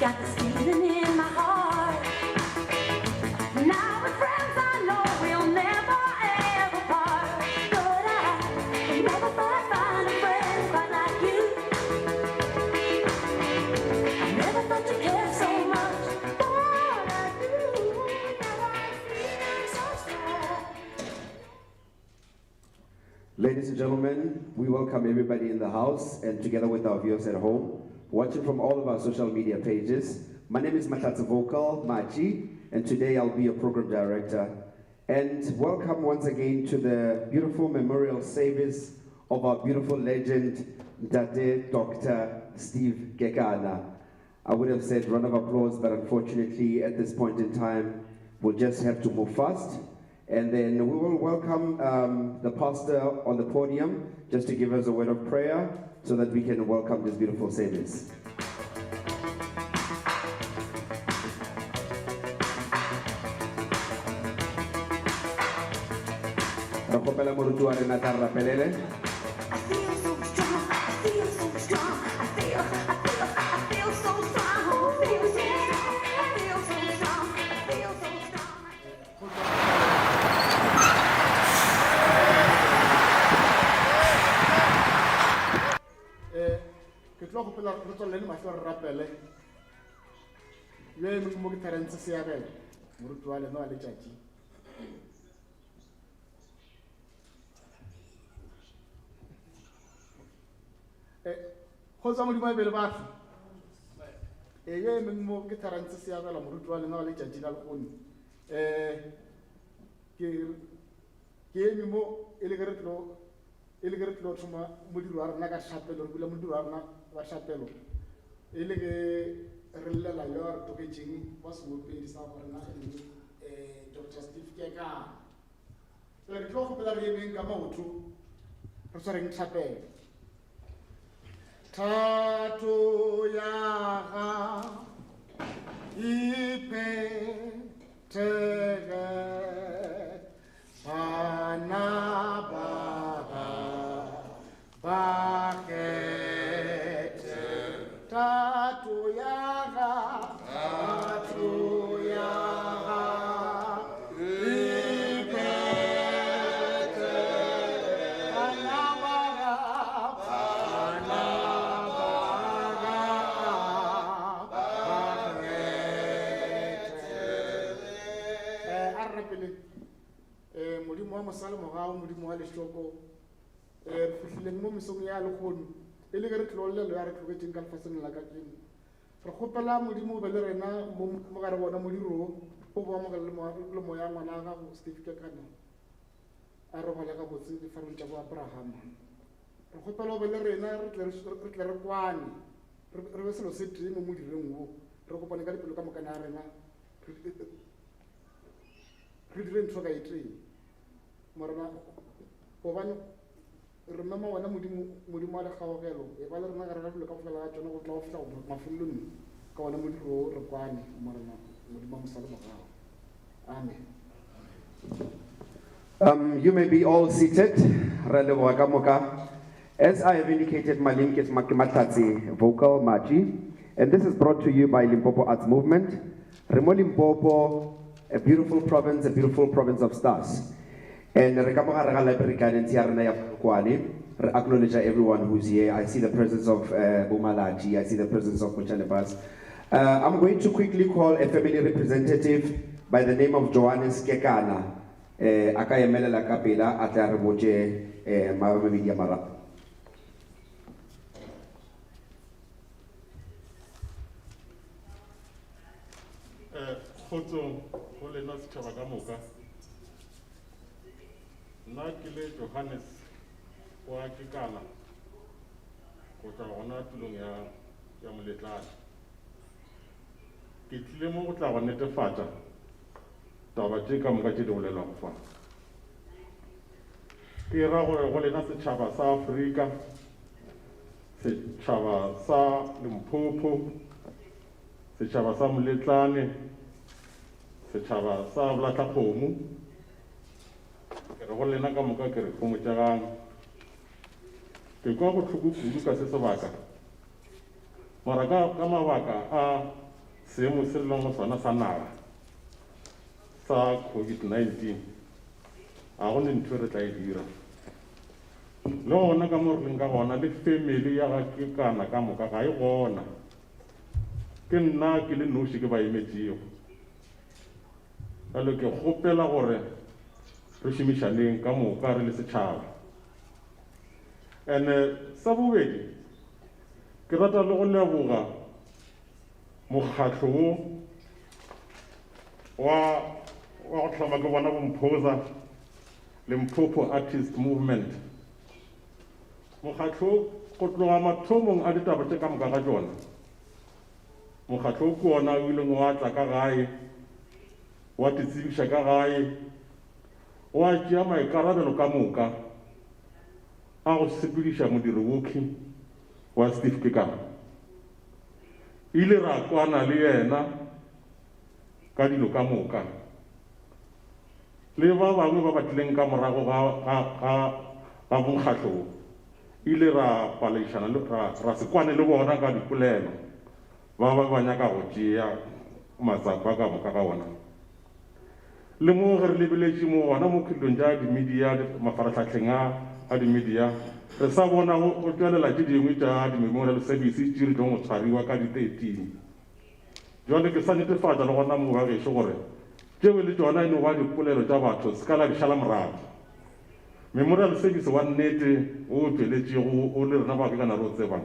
got this feeling in my heart. Now we're friends, I know we'll never ever part. But I never thought I'd find a friend quite like you. I never thought you cared so much for what I do. Now I'm feeling so strong. Ladies and gentlemen, we welcome everybody in the house and together with our viewers at home, watching from all of our social media pages. My name is Mahlatse Vocal Machi, and today I'll be your program director. And welcome once again to the beautiful memorial service of our beautiful legend, Dr. Steve Kekana. I would have said round of applause, but unfortunately at this point in time, we'll just have to move fast. And then we will welcome the pastor on the podium just to give us a word of prayer so that we can welcome this beautiful service. I feel so strong, I feel so strong, I feel so strong, I feel so strong, I feel so strong, I feel so strong. Ke tlo go pela re tswelele mahlo re rapele yo e mo ke tarentse se ya bele moruti wa lena wa letšatši go tswa modimo a bele batho yo e mo ke tarentse se ya bela moruti wa lena wa letšatši ka lekgone ke eme mo e le ke re tlo thoma modiro wa rena ka šapelo re bula modiro wa rena wa šapelo e le ke re llela yo re toketšeng wa sebopedi sa gorena Dr. Steve Kekana ke tlo kgopela re emeng ka maoto re tshwareng tlhapelo thato ya ga iphethege bana ba bakete thato ya ga iphethege bana ba modimo wa mosale mogao modimo wa lešoko re fihlileng mo mesong ya lekgono e le ke re tlololelo ya re tlogetseng ka lefatsheng la ka kene re kgopela modimo o be le rena mo gare bona modirong o bo amogela le moya ngwana wa gago Steve Kekana a re gole ka botse difarong tša bo Abrahama re kgopela o be le rena re tle re kwane re be selo se tee mo modireng wo re kopane ka dipelo ka mokana ya rena re dire ntho ka eteng morena gobane re mema wena modimo wa lekgaogelo e ba le rena ga rena dilo ka fela ga tsona go tla go fihla go mafelelong ka wona modiro re kwane morena modimo wa mosale mogao amen. You may be all seated. As I have indicated, my name is Mahlatse Vocal Machi, and this is brought to you by Limpopo Arts Movement. Remo Limpopo, a beautiful province of stars. And we acknowledge everyone who's here. I see the presence of Bumalaji, I see the presence of Muchanebas. I'm going to quickly call a family representative by the name of Johannes Kekana. Akayemelela kapela atlareboje mabamedi mara. Khotso go lena setšhaba ka moka nna ke le Johannes wa Kekana go tla gona tulong ya moletlane ke tlile mo go tla go netefatša taba tše ka moka tše di bolelwago fa ke ra gore go lena setšhaba sa Afrika setšhaba sa Limpopo setšhaba sa moletlane setšhaba sa Bolatlakgomo ke re go lena ka moka ke re kgomotšagang ke kwa bohloko kudu ka se sebaka mara ka mabaka a seemo se leng go sona sa naga sa COVID-19 a go ne ntho re tla e dira le gona ka mo re leng ka gona le family ya ga Kekana ka moka ga e gona ke nna ke le noši ke ba emetšego jalo ke kgopela gore re šomišaneng ka moka re le setšhaba and sa bobedi ke rata le go leboga mokgatlo wa go tlhama ke bona bomphosa Limpopo Artist Movement mokgatlo go tloga mathomong a ditaba tše ka moka ga tšona mokgatlo ke ona o ileng wa tla ka gae wa tsebiša ka gae wa tšea maikarabelo ka moka a go sepediša modiri woki wa Steve Kekana ile ra kwana le yena ka dilo ka moka le ba bangwe ba batlileng ka morago ga bonkgatlo ile ra palaišana ra se kwane le bona ka dipolelo ba nyaka go tšea matsapa ka moka ga ona le mo ge re lebeletše mo gona mo kgidilong tša dimedia mafaratlhatlheng a dimedia re sa bona go tšwelela tše dingwe tša di-memorial service tše re tlong go tshwariwa ka di-13 jwale ke sa netefatša le gona mo ba gešo gore tšeo le tšona e no ba dipolelo tša batho se ka la di šala morago memorial service wa nnete o tšweletšego o le rena ba Kekana re o tsebang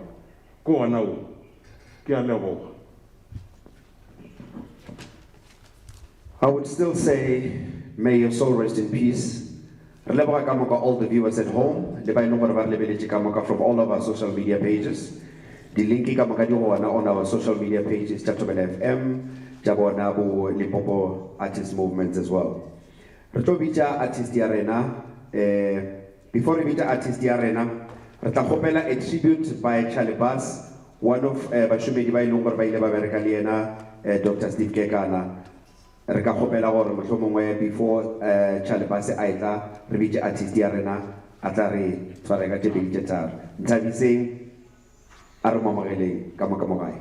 ke ona o ke a leboga. I would still say, may your soul rest in peace. Re leboga ka moka all the viewers at home, le ba e leng gore ba re lebeletše ka moka from all of our social media pages. Di-linki ka moka di gona on our social media pages, tša Thobela FM, tša bona bo Limpopo Artist Movements as well. Re tlo bitša artist ya rena, before we bitša artist ya rena, re tla kgopela a tribute by Charlie Bass, one of bašomedi ba e leng gore ba ile ba bereka le yena, Dr. Steve Kekana. Re ka kgopela gore mohlomongwe before Charlie Bass a etla re bitše artist ya rena a tla re tshware ka tše pedi tše tharo. Nthabiseng a re moamogeleng ka moka mo gae.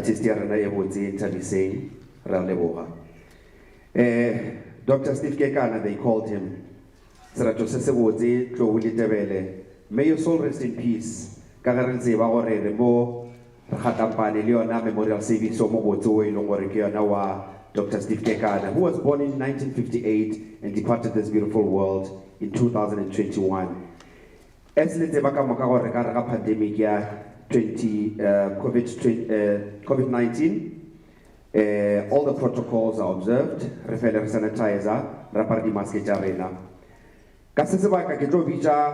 artist ya rena e botse Thabiseng ra leboga. Dr. Steve Kekana, they called him. Serato se se botse tlo Tebele. May your soul rest in peace. Ka ga re tseba gore re mo Khatampane le yona memorial service o mo botse o ileng gore ke yona wa Dr. Steve Kekana, who was born in 1958 and departed this beautiful world in 2021. As le tseba ka moka gore ka re ga pandemic ya COVID-19, all the protocols are observed. Re fele re sanitizer, re apara di-mask tša rena. Ka se sebaka ke tlo bitša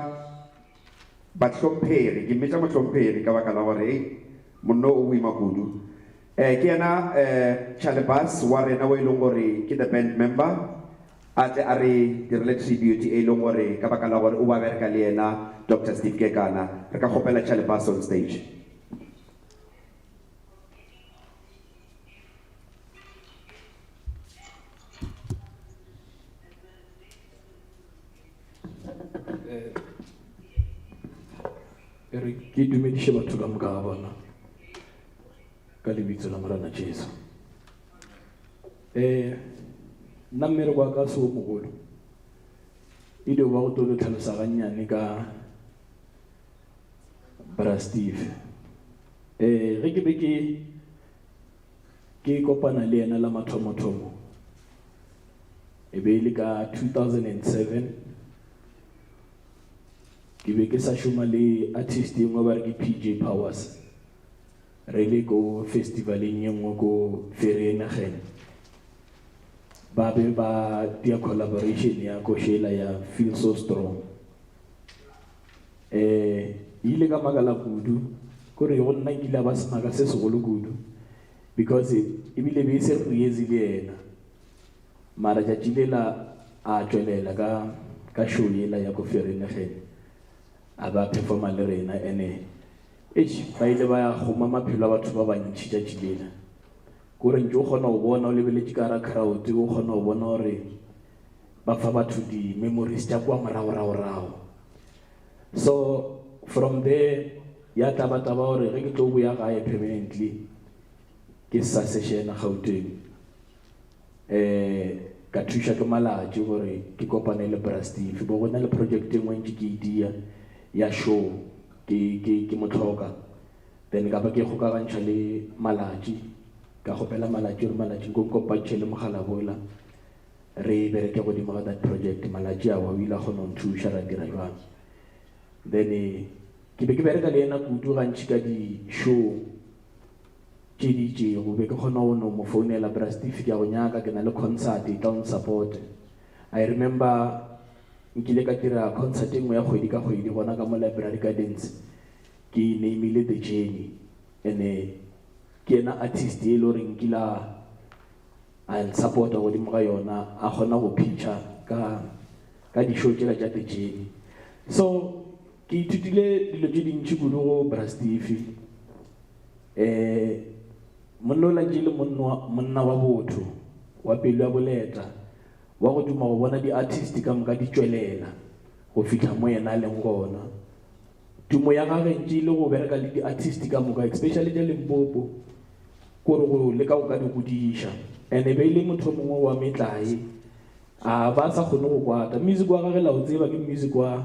batlhomphegi, ke mmetša motlhomphegi ka baka la gore monno o boima kudu. Ke yena Chalebas wa rena o e leng gore ke the band member, a tle a re direle tribute e leng gore ka baka la gore o ba bereka le yena Dr. Steve Kekana. Re ka kgopela Chalebas on stage. Ke dumedishe batho ka moka ga bona ka lebitso la Morena Jesu. Nna mmereko wa ka se o mogolo e dio ba go tlo tlhalosa gannyane ka Bra Steve. Ge ke be ke kopana le ena la mathomothomo e be le ka 2007 ke be ke sa šoma le artist engwe ba re ke PJ Powers, re le ko festivaleng ye nngwe ko Vereeniging, ba be ba dia collaboration ya ko shela ya Feel So Strong. Ile ka magala kudu kore go nna ke la ba semaka se segolo kudu because e bile be se re yezi le ena mara ja tšilela a tswelela ka show yela ya ko Vereeniging aba performa le rena ene ba ile ba ya goma maphelo a batho ba bantši tša tšilela kore ntse o kgona go bona o lebeletše ka ra crowd, o kgona go bona gore ba fa batho di-memories tša kwa morago. So from there ya taba gore ge ke tlo boya gae permanently ke sa sešena Gauteng, ka thuša ke malatši gore ke kopane le Bra Steve. Bo gona le project engwe ntše ke idia ya show ke motlhoka, then ka ba ke kgokagantšha le malatši, ka kgopela malatši gore malatši nko nkopantšhe le mogala bola re bereke godimo ga that project. Malatši a wa o ile a kgona go nthuša ra dira jwang. Then ke be ke bereka le ena kudu gantši ka di-show tše di itšego, be ke kgona go no mo founela Bra Steve ke a go nyaka, ke na le concert e tla on support. I remember nkile ka dira concert engwe ya kgwedi ka kgwedi gona ka mo Library Gardens, ke nameile The Journey, ene ke ena artist e le gore nkila a nsupporta godimo ga yona, a kgona go picture ka di-show tšela tša The Journey. So ke ithutile dilo tše dintši kudu go Bra Steve. Monna o lantše le monna wa botho wa pelo ya boleta wa go duma go bona di-artist ka moka di tšwelela go fitlha mo yena a leng gona. Tumo ya gage ntše le go bereka le di-artist ka moka, especially tša Limpopo, kore go leka go ka di godiša. And-e be ile motho mongwe wa metlae a ba sa kgone go kwata music wa gage la o tseba ke music wa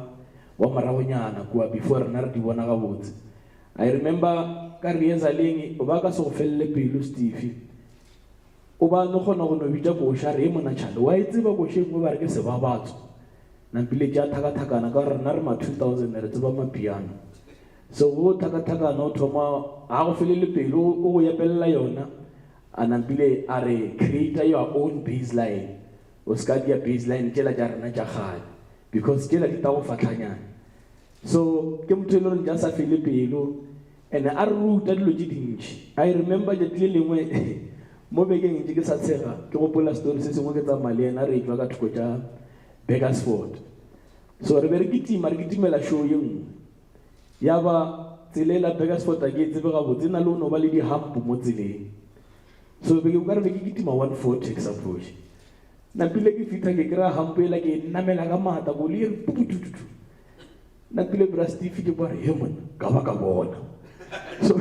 moragonyana kua before rena re di bona gabotse. I remember ka rehearsaleng o ba ka se go felele pelo Steve, o ba no kgona go no bitša koša re e mona tšhale wa e tseba košeng mo ba re ke sebabatso nampile tša thakathakana ka gore rena re ma 2000 re tseba mapiano. So go thakathakana o thoma a go felele pelo o go epelela yona a nampile a re create your own baseline, o ska dia baseline tšela tša rena tša kgale because tšela di ta go fatlhanyana. So ke motho e le gore ja sa fele pelo ene a re ruta dilo tše dintši. I remember tšatši le lengwe mo bekeng ntše ke sa tshega ke gopola story se sengwe ke tsamaya le ena re etšwa ka thoko tša Bakersford. So re be re kitimela show ye nngwe ya ba tselela Bakersford a ke e tsebe gabotse na le o no ba le di-hump mo tseleng. So be ka re be ke kitima 140 approach napile ke fitlha ke kry-a hump ela ke namela ka maata kole e re puputututu napile Bra Steve ke bare he mona ka ba ka bona. So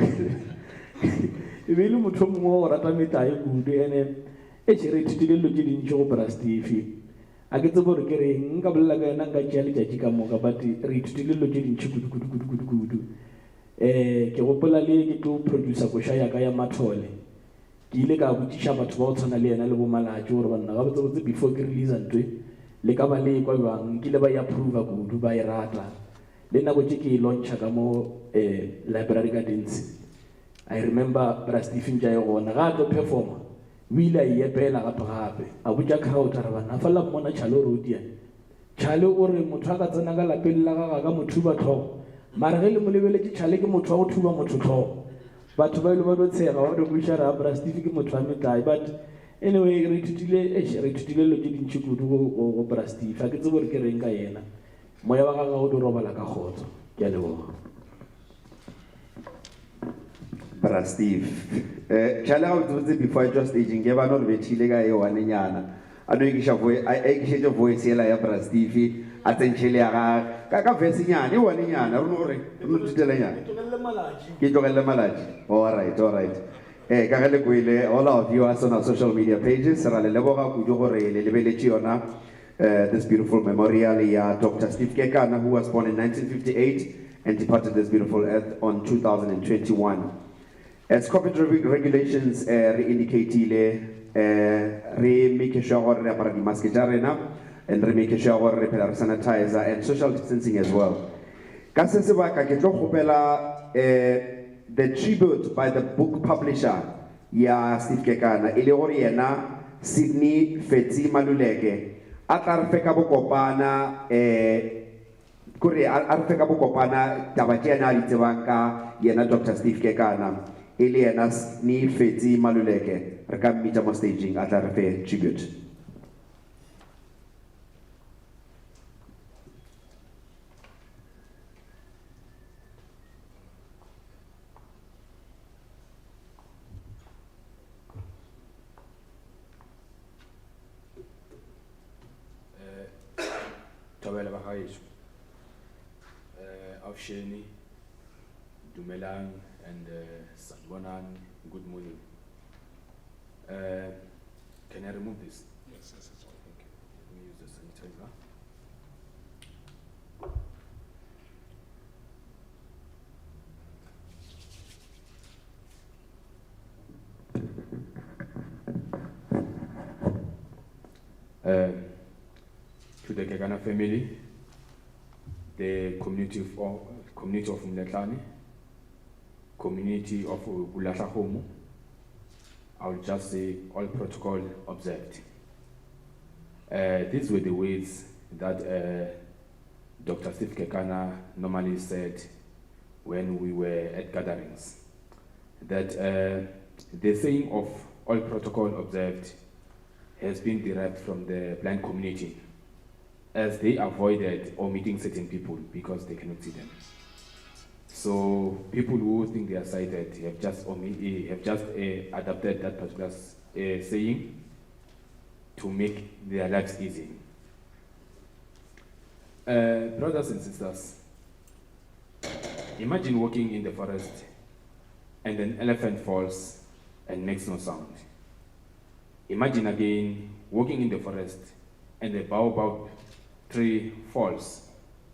e be le motho o mongwe o rata metae kudu ene e re ithutile dilo tse dintši go bra Steve a ke tsebe gore ke reng nka bolela ka yona nka tšea letšatši ka moka but re ithutile dilo tše dintši kudu ke gopola le ke tlo producer koša yaka ya mathole ke ile ka botšiša batho ba go tshwana le yena le bomalatši gore banna ga botsebotse before ke releasa ntwe le ka ba le kwa jwang nkile ba e approva kudu ba e rata le nako tše ke e launcha ka mo library gardens I remember bra Stephen ja e gona ga a tlo performa o ile a epela gape a botša crowd a re bana fela mmona Chalo Rodia Chale o re motho a ka tsena ka lapeng la gaga ka mothuba tlhogo mara ge le mo lebeletše Chale ke motho wa go thuba motho tlhogo batho ba ile ba do tshega ba do buša ra bra Steve ke motho wa metlae but anyway re ithutile lo tše dintši kudu go bra Steve a ke tsebe gore ke reng ka yena moya wa gaga o di robala ka kgotso ke a leboga Bra Steve. Chala ga botse before just aging ke ba no re betile ka e one nyana. A no ikisha voice ela ya Bra Steve a tsentšhele ya ga ka verse nyana e one nyana re no re tutela nyana. Ke tlogelle malaji. All right. Ka ga le kwele all of you are on our social media pages ra le leboga kudu gore le lebeletše yona this beautiful memorial ya Dr. Steve Kekana who was born in 1958 and departed this beautiful earth on 2021. As COVID regulations re-indicatile, re make sure gore re apara di-mask tša rena and re make sure gore re phela re sanitizer and social distancing as well. Ka se sebaka ke tlo kgopela the tribute by the book publisher ya Steve Kekana e le gore yena Sydney Fetsi Maluleke a tla re fe ka bokopana kore a re fe ka bokopana taba tše yena a di tsebang ka yena Dr. Steve Kekana e le yena Sydney Fetsi Maluleke re ka mmita mo staging a tla re fe tribute. Tawela Bahaish, Afsheni, Dumelang, and Sanwanan, good morning. Can I remove this? Yes, it's all. Okay. Let me use the sanitizer. To the Kekana family, the community of Mletlane, community of Bulatlahomu, I will just say all protocol observed. These were the words that Dr. Steve Kekana normally said when we were at gatherings. That the saying of all protocol observed has been derived from the blind community, as they avoided omitting certain people because they cannot see them. So people who think they are sighted have just adapted that particular saying to make their lives easy. Brothers and sisters, imagine walking in the forest and an elephant falls and makes no sound. Imagine again walking in the forest and a baobab tree falls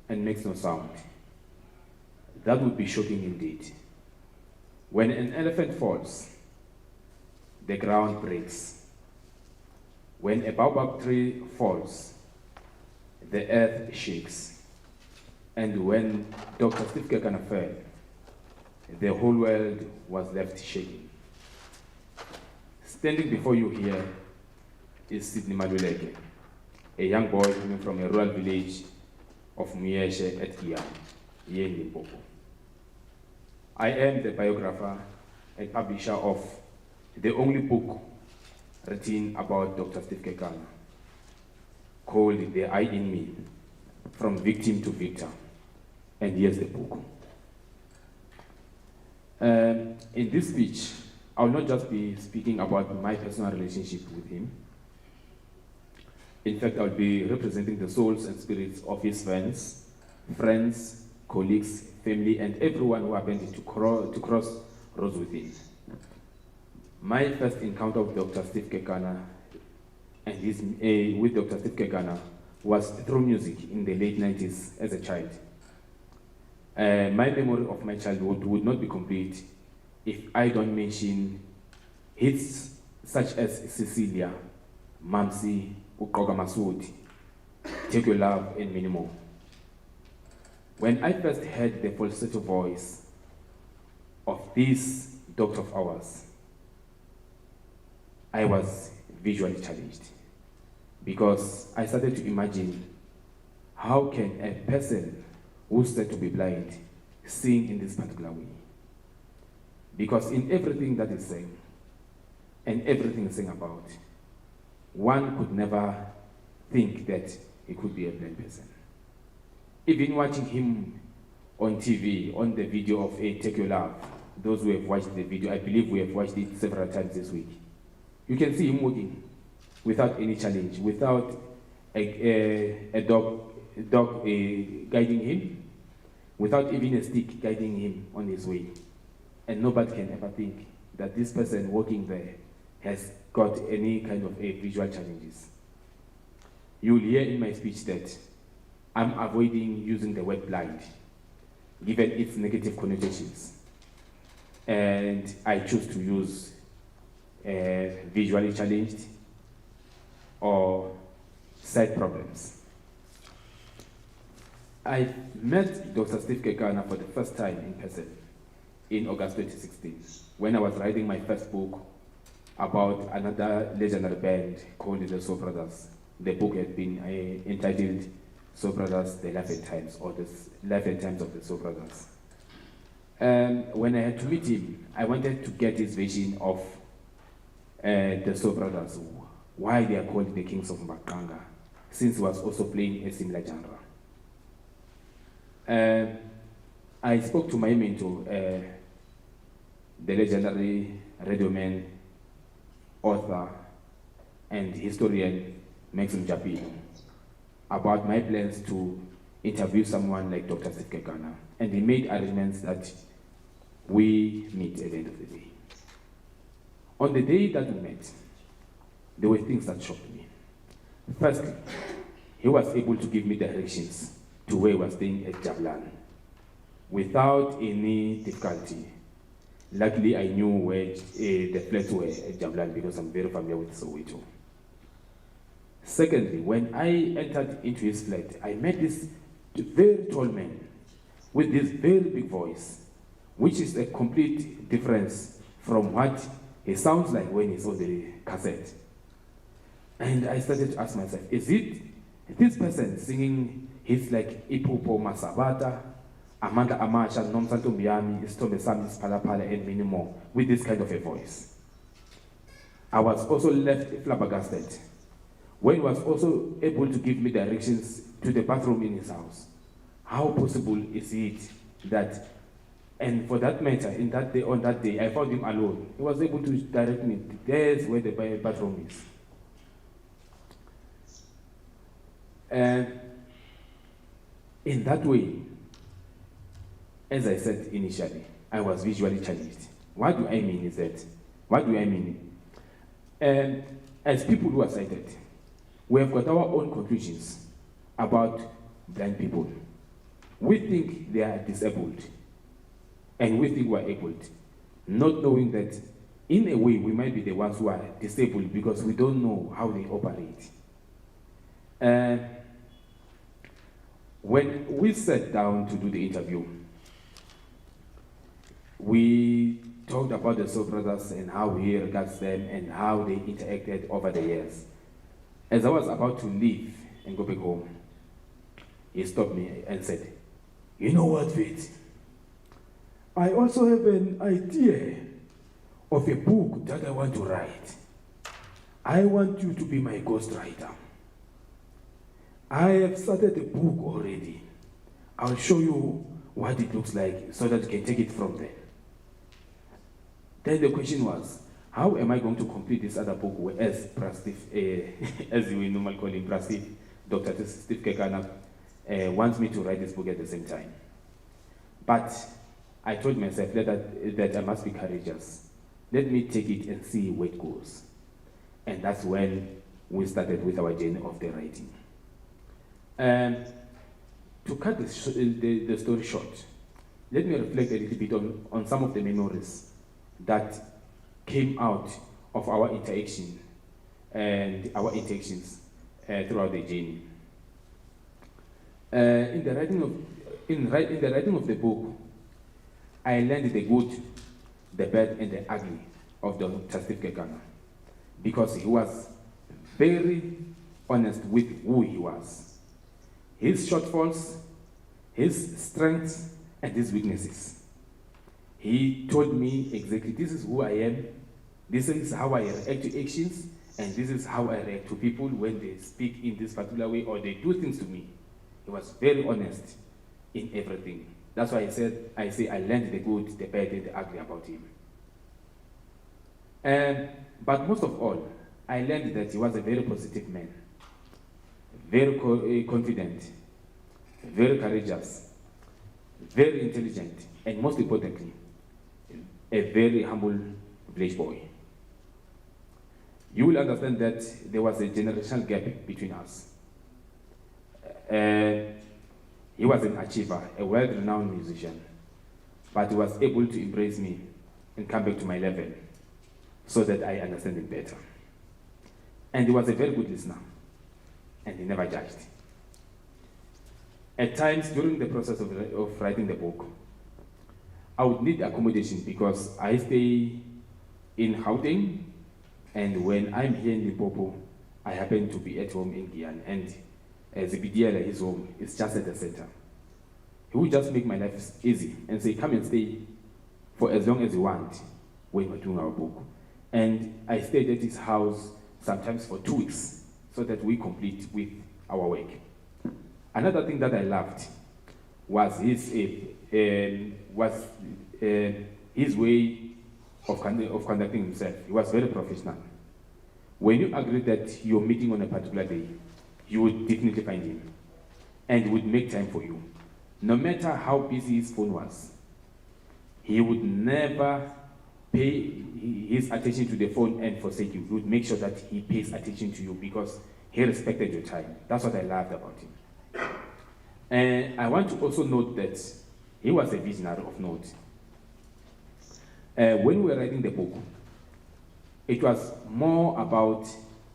and makes no sound. That would be shocking indeed. When an elephant falls, the ground breaks. When a baobab tree falls, the earth shakes. And when Dr. Steve Kekana fell, the whole world was left shaking. Standing before you here is Sydney Maluleke, a young boy coming from a rural village of Muyeshe at Kiam, here in Limpopo. I am the biographer and publisher of the only book written about Dr. Steve Kekana, called The Eye in Me, From Victim to Victor. And here's the book. In this speech, I will not just be speaking about my personal relationship with him. In fact, I will be representing the souls and spirits of his fans, friends, colleagues, family, and everyone who happened to cross roads with him. My first encounter with Dr. Steve Kekana and with Dr. Steve Kekana was through music in the late 90s as a child. My memory of my childhood would not be complete if I don't mention hits such as Cecilia, Mamsi, Ukoga Masudi, Take Your Love, and many more. When I first heard the falsetto voice of this doctor of ours, I was visually challenged because I started to imagine how can a person who's said to be blind sing in this particular way? Because in everything that is sang and everything is sang about, one could never think that he could be a blind person. Even watching him on TV, on the video of Take Your Love, those who have watched the video, I believe we have watched it several times this week. You can see him walking without any challenge, without a dog guiding him, without even a stick guiding him on his way. And nobody can ever think that this person walking there has got any kind of visual challenges. You'll hear in my speech that I'm avoiding using the word blind, given its negative connotations. And I choose to use visually challenged or sight problems. I met Dr. Steve Kekana for the first time in person in August 2016, when I was writing my first book about another legendary band called the Soul Brothers. The book had been entitled Soul Brothers, The Life and Times, or The Life and Times of the Soul Brothers. When I had to meet him, I wanted to get his vision of the Soul Brothers, why they are called the Kings of Mbaqanga, since he was also playing a similar genre. I spoke to my mentor, the legendary radio man, author, and historian Maxim Japi, about my plans to interview someone like Dr. Steve Kekana, and he made arrangements that we meet at the end of the day. On the day that we met, there were things that shocked me. Firstly, he was able to give me directions to where he was staying at Jablan without any difficulty. Luckily, I knew where the flats were at Jablan because I'm very familiar with Soweto. Secondly, when I entered into his flat, I met this very tall man with this very big voice, which is a complete difference from what he sounds like when he's on the cassette. And I started to ask myself, is it this person singing hits like Ipupo Masabata, Amanda Amasha, Nomsanto Miami, Istombe Sami Spalapala, and many more, with this kind of a voice? I was also left flabbergasted when he was also able to give me directions to the bathroom in his house. How possible is it that, and for that matter, on that day, I found him alone. He was able to direct me, there's where the bathroom is. And in that way, as I said initially, I was visually challenged. What do I mean is that, And as people who are sighted, we have got our own conclusions about blind people. We think they are disabled, and we think we are able, not knowing that in a way we might be the ones who are disabled because we don't know how they operate. When we sat down to do the interview, we talked about the Soul Brothers and how he regards them and how they interacted over the years. As I was about to leave and go back home, he stopped me and said, "You know what, Fitz? I also have an idea of a book that I want to write. I want you to be my ghostwriter. I have started a book already. I'll show you what it looks like so that you can take it from there." Then the question was, how am I going to complete this other book as as we normally call him, Prastif, Dr. Steve Kekana wants me to write this book at the same time. But I told myself that I must be courageous. let me take it and see where it goes. And that's when we started with our journey of the writing. To cut the story short, let me reflect a little bit on some of the memories that came out of our interaction and our interactions throughout the journey. In the writing of the book, I learned the good, the bad, and the ugly of Dr. Steve Kekana, because he was very honest with who he was, his shortfalls, his strengths, and his weaknesses. He told me exactly, this is who I am, this is how I react to actions, and this is how I react to people when they speak in this particular way or they do things to me. He was very honest in everything. That's why I say I learned the good, the bad, and the ugly about him. But most of all, I learned that he was a very positive man, very confident, very courageous, very intelligent, and most importantly, a very humble village boy. You will understand that there was a generational gap between us. He was an achiever, a world-renowned musician, but he was able to embrace me and come back to my level so that I understand him better. And he was a very good listener, and he never judged. At times during the process of writing the book, I would need accommodation because I stay in Gauteng, and when I'm here in Limpopo, I happen to be at home in Guyana, and Zibidiela, his home, is just at the center. He would just make my life easy and say, come and stay for as long as you want when we're doing our book. And I stayed at his house sometimes for 2 weeks so that we complete with our work. Another thing that I loved was his way of conducting himself. He was very professional. When you agreed that you're meeting on a particular day, you would definitely find him and would make time for you. No matter how busy his phone was, he would never pay his attention to the phone and forsake you. He would make sure that he pays attention to you because he respected your time. That's what I loved about him. And I want to also note that he was a visionary of note. When we were writing the book, it was more about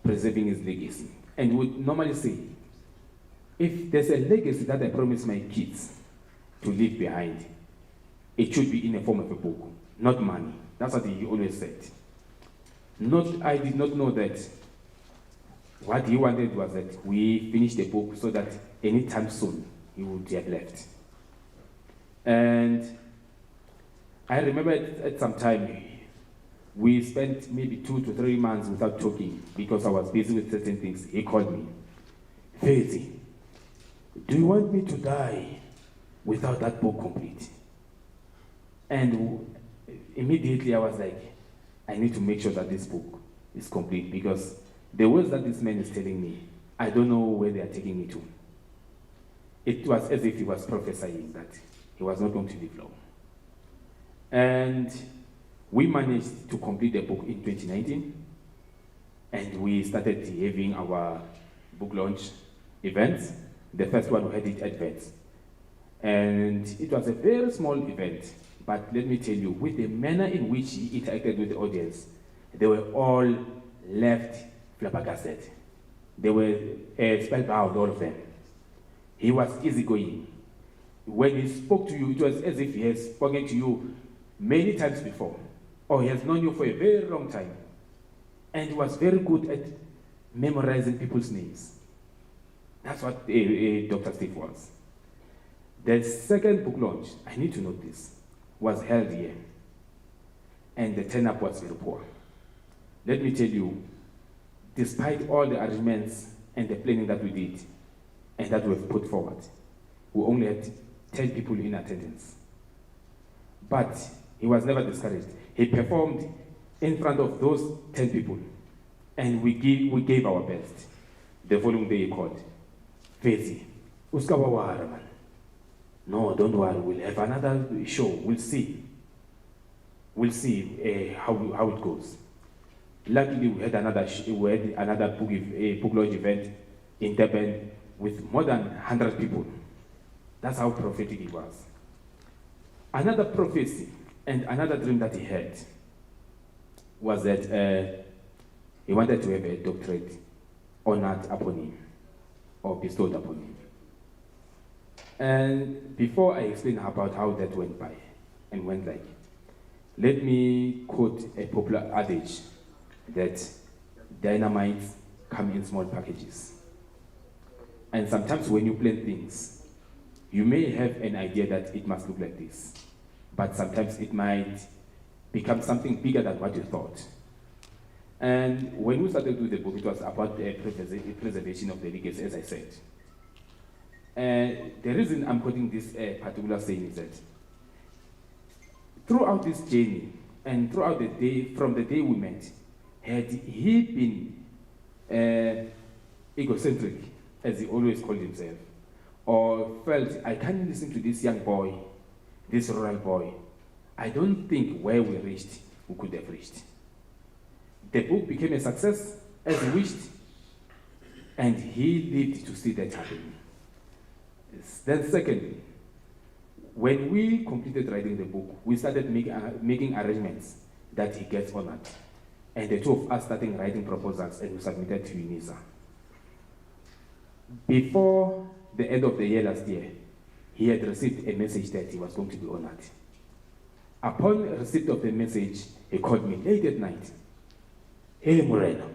preserving his legacy. And we would normally say, if there's a legacy that I promise my kids to leave behind, it should be in the form of a book, not money. That's what he always said. I did not know that what he wanted was that we finish the book so that anytime soon he would have left. And I remember at some time, we spent maybe 2 to 3 months without talking because I was busy with certain things. He called me, Faithy, do you want me to die without that book complete? And immediately I was like, I need to make sure that this book is complete because the words that this man is telling me, I don't know where they are taking me to. It was as if he was prophesying that he was not going to live long. And we managed to complete the book in 2019, and we started having our book launch events. The first one we had it at Vets. And it was a very small event, but let me tell you, with the manner in which he interacted with the audience, they were all left flabbergasted. They were spellbound, all of them. He was easygoing. When he spoke to you, it was as if he had spoken to you many times before, or he has known you for a very long time. And he was very good at memorizing people's names. That's what Dr. Steve was. The second book launch, I need to note this, was held here. And the turn-up was very poor. Let me tell you, despite all the arrangements and the planning that we did, and that we've put forward, we only had 10 people in attendance. But he was never discouraged. He performed in front of those 10 people, and we gave our best. The following day he called, Faithy, uskawa wara man. No, don't worry, we'll have another show, we'll see. we'll see how it goes. Luckily, we had another book launch event in Durban with more than 100 people. That's how prophetic it was. Another prophecy and another dream that he had was that he wanted to have a doctorate honored upon him or bestowed upon him. And before I explain about how that went by and went like, let me quote a popular adage that dynamite come in small packages. And sometimes when you plan things, you may have an idea that it must look like this, but sometimes it might become something bigger than what you thought. And when we started with the book, it was about the preservation of the legacy, as I said. And the reason I'm quoting this particular saying is that throughout this journey and throughout the day, from the day we met, had he been egocentric, as he always called himself, or felt, I can't listen to this young boy, this rural boy, I don't think where we reached, we could have reached. The book became a success, as he wished, and he lived to see that happen. Then secondly, when we completed writing the book, we started making arrangements that he gets honored. And the two of us started writing proposals and we submitted to UNISA. Before the end of the year last year, he had received a message that he was going to be honored. Upon receipt of the message, he called me late at night. Hey Morena,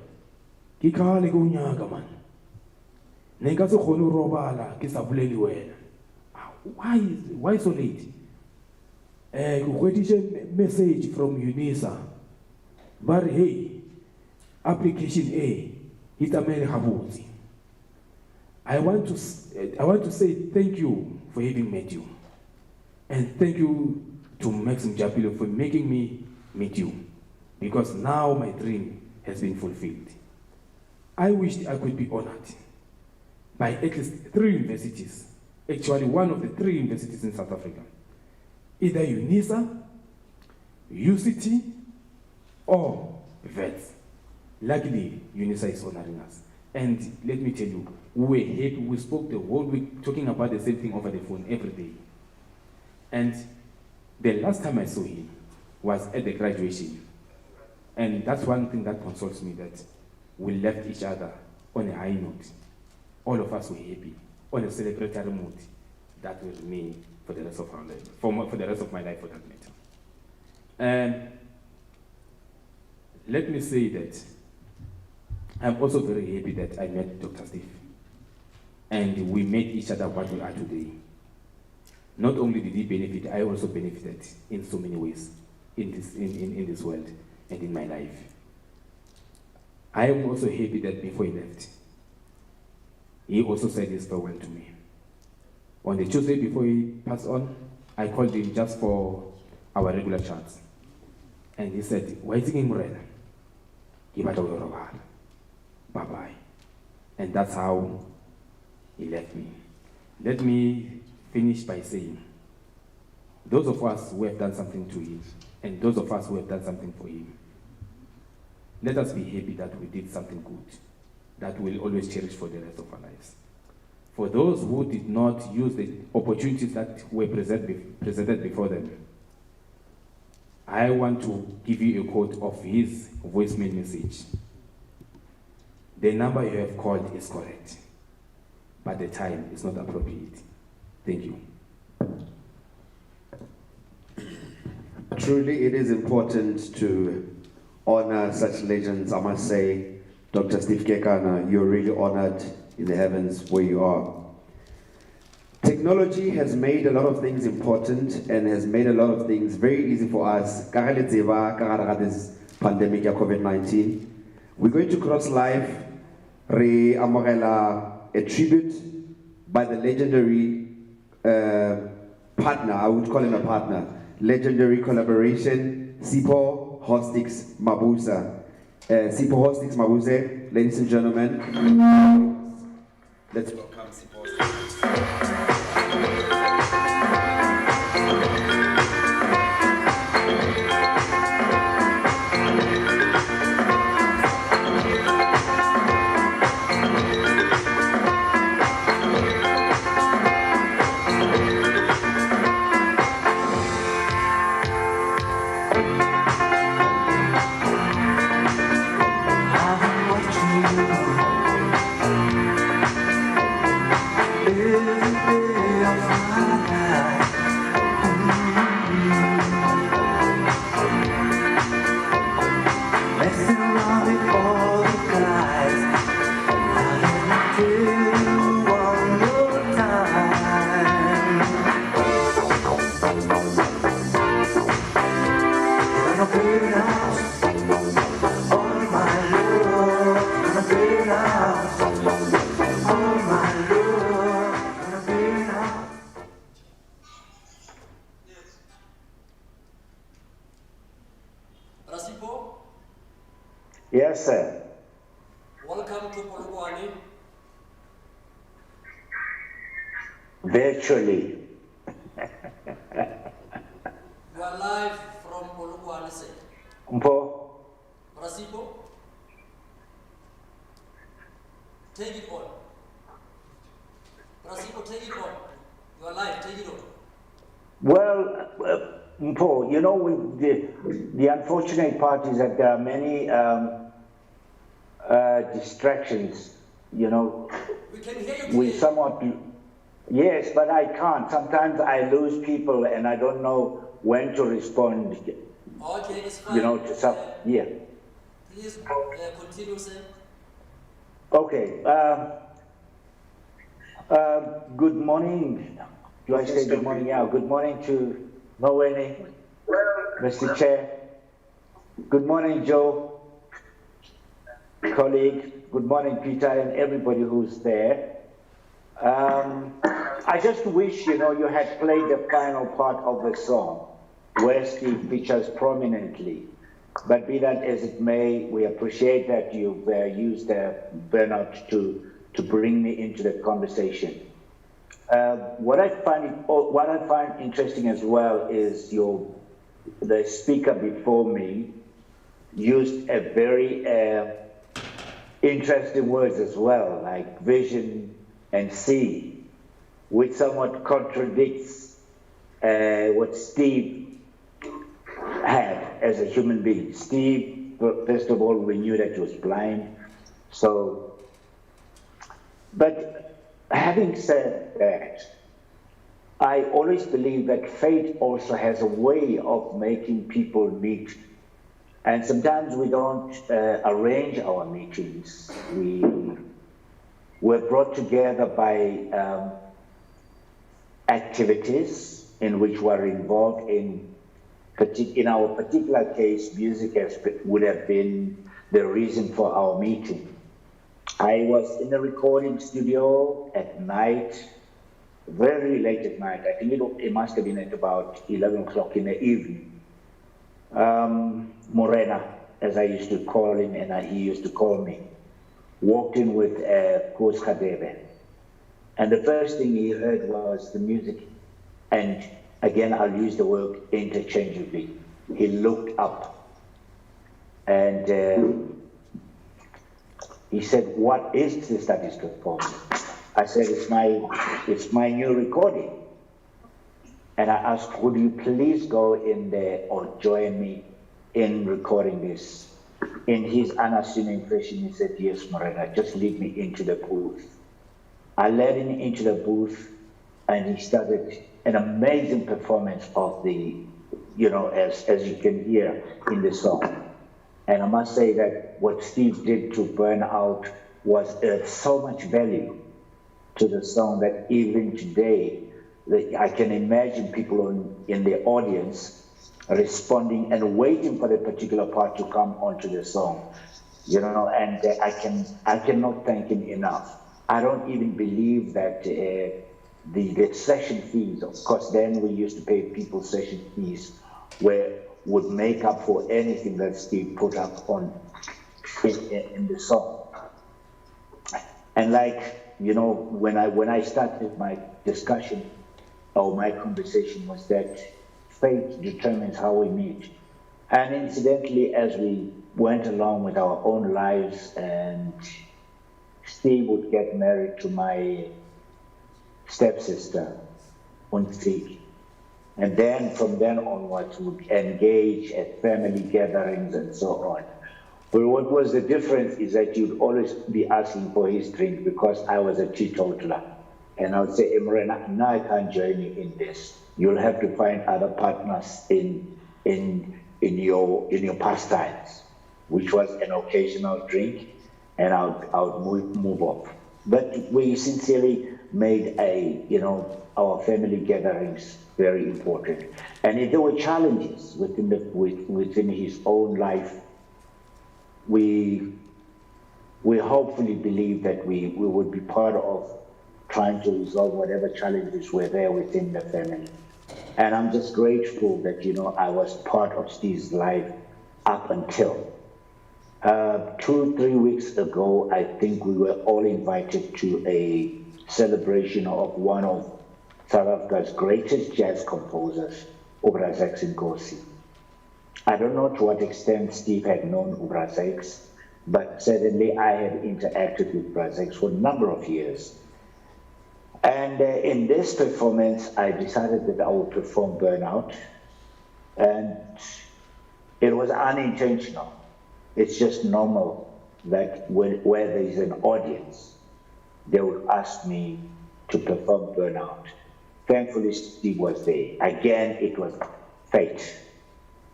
ke kale go nyaka man. Ne nka se kgone ho robala ke sa bolele wena. Why so late? Ke hweditse message from UNISA. But hey, application A, itamele gabotse. I want to say thank you for having met you. And thank you to Maxim Japilo for making me meet you. Because now my dream has been fulfilled. I wished I could be honored by at least 3 universities. Actually, one of the 3 universities in South Africa. Either UNISA, UCT, or VETS. Luckily, UNISA is honoring us. And let me tell you, we were happy. We spoke the whole week talking about the same thing over the phone every day. And the last time I saw him was at the graduation. And that's one thing that consoles me, that we left each other on a high note. All of us were happy, on a celebratory mood. That will remain for the rest of our life, for the rest of my life for that matter. And let me say that I'm also very happy that I met Dr. Steve. And we made each other what we are today. Not only did he benefit, I also benefited in so many ways in this world and in my life. I am also happy that before he left, he also said his farewell to me. On the Tuesday before he passed on, I called him just for our regular chats. And he said, "Why is he Morena? Bye-bye." And that's how he left me. Let me finish by saying, those of us who have done something to him, and those of us who have done something for him, let us be happy that we did something good, that we'll always cherish for the rest of our lives. For those who did not use the opportunities that were presented before them, I want to give you a quote of his voicemail message. "The number you have called is correct, but the time is not appropriate. Thank you." Truly, it is important to honor such legends. I must say, Dr. Steve Kekana, you're really honored in the heavens where you are. Technology has made a lot of things important and has made a lot of things very easy for us. This pandemic of COVID-19. We're going to cross live re amogela a tribute by the legendary partner, I would call him a partner, legendary collaboration, Sipho Hostix Mabuse. Sipho Hostix Mabuse, ladies and gentlemen, let's welcome Sipho Hostix. Yes, sir. Welcome to Polokwane. Virtually. You are live from Polokwane, sir. Mpo, Brasipo, take it on. Brasipo, take it on. You are live, take it on. well, Mpo, you know, with the unfortunate part is that there are many distractions, you know. We can hear you We clearly. somewhat, yes, but I can't. Sometimes I lose people and I don't know when to respond, Okay, it's fine. you know, to some, yeah. Please continue, sir. Okay, good morning. Do I say good morning? Yeah, good morning to Moweni, Mr. Chair. Good morning, Joe, colleague. Good morning, Peter, and everybody who's there. I just wish, you know, you had played the final part of the song where Steve features prominently. But be that as it may, we appreciate that you've used Bernard to bring me into the conversation. What I find interesting as well is the speaker before me used a very interesting words as well, like vision and see, which somewhat contradicts what Steve had as a human being. Steve, first of all, we knew that he was blind. So, but having said that, I always believe that fate also has a way of making people meet. And sometimes we don't arrange our meetings. We're brought together by activities in which we're involved in. In our particular case, music would have been the reason for our meeting. I was in a recording studio at night, very late at night. I think it must have been at about 11 o'clock in the evening. Morena, as I used to call him, and he used to call me, walked in with Koos Khadebe. And the first thing he heard was the music. And again, I'll use the word interchangeably. He looked up and he said, "What is this that is performing?" I said, it's my new recording. And I asked, "Would you please go in there or join me in recording this?" In his unassuming fashion, he said, "Yes, Morena, just lead me into the booth." I led him into the booth and he started an amazing performance of the, you know, as you can hear in the song. And I must say that what Steve did to Burn Out was so much value to the song that even today, I can imagine people in the audience responding and waiting for the particular part to come onto the song, you know, and I cannot thank him enough. I don't even believe that the session fees, of course, then we used to pay people session fees, would make up for anything that Steve put up on in the song. And like, you know, when I started my discussion or my conversation was that fate determines how we meet. And incidentally, as we went along with our own lives, and Steve would get married to my stepsister, Unfik. And then from then onwards would engage at family gatherings and so on. But what was the difference is that you'd always be asking for his drink because I was a teetotaler. And I would say, "Emrena, now I can't join you in this. You'll have to find other partners in your pastimes," which was an occasional drink, and I would move off. But we sincerely made our family gatherings very important. And if there were challenges within his own life, we hopefully believe that we would be part of trying to resolve whatever challenges were there within the family. And I'm just grateful that, you know, I was part of Steve's life up until. 2-3 weeks ago, I think we were all invited to a celebration of one of South Africa's greatest jazz composers, Obrazek Nkosi. I don't know to what extent Steve had known Obrazek, but certainly I had interacted with Obrazek for a number of years. And in this performance, I decided that I would perform Burnout, and it was unintentional. It's just normal that where there is an audience, they would ask me to perform Burnout. Thankfully, Steve was there. Again, it was fate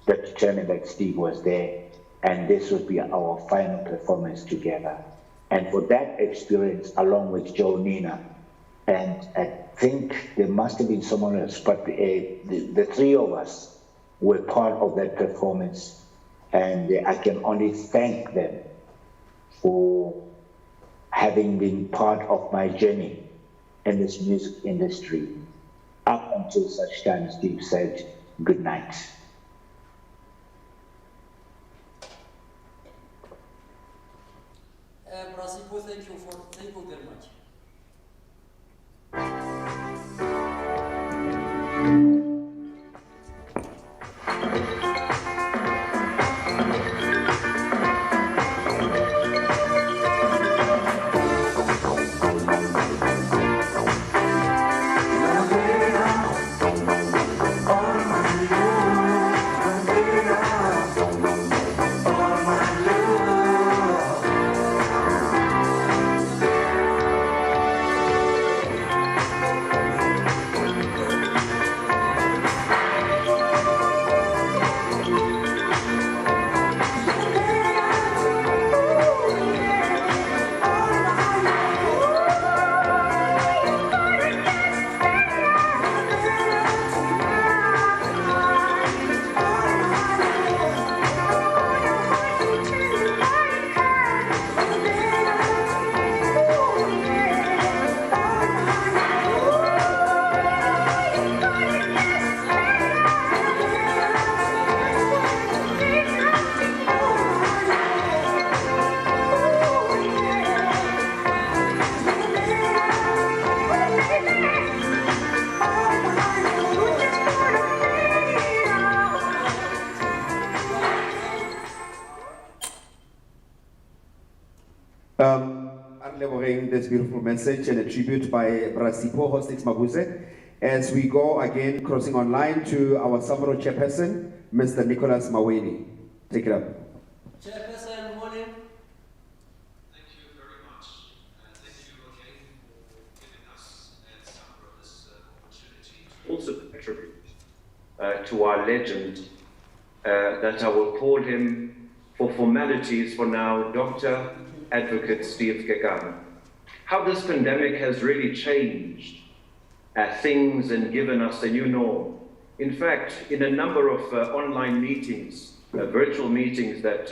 that determined that Steve was there, and this would be our final performance together. And for that experience, along with Joe Nina, and I think there must have been someone else, but the three of us were part of that performance, and I can only thank them for having been part of my journey in this music industry up until such time Steve said good night. Brasipo, thank you very much. This beautiful message and a tribute by Brasipo Hostix Mabuse. As we go again, crossing online to our SAMRO chairperson, Mr. Nicholas Maweni. Take it up. Chairperson, morning. Thank you very much. Thank you again for giving us at SAMRO this opportunity to also pay tribute to our legend, that I will call him for formalities for now, Dr. Advocate Steve Kekana. How this pandemic has really changed things and given us a new norm. In fact, in a number of online meetings, virtual meetings that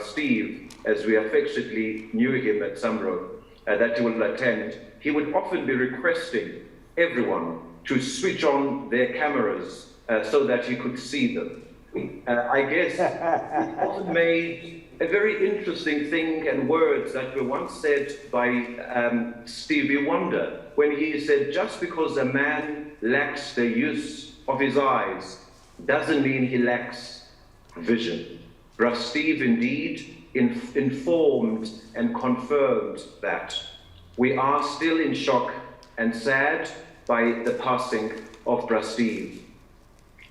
Steve, as we affectionately knew him at SAMRO, that he will attend, he would often be requesting everyone to switch on their cameras so that he could see them. I guess he often made a very interesting thing and words that were once said by Stevie Wonder, when he said, just because a man lacks the use of his eyes doesn't mean he lacks vision. Bruh Steve indeed informed and confirmed that. We are still in shock and sad by the passing of Bruh Steve.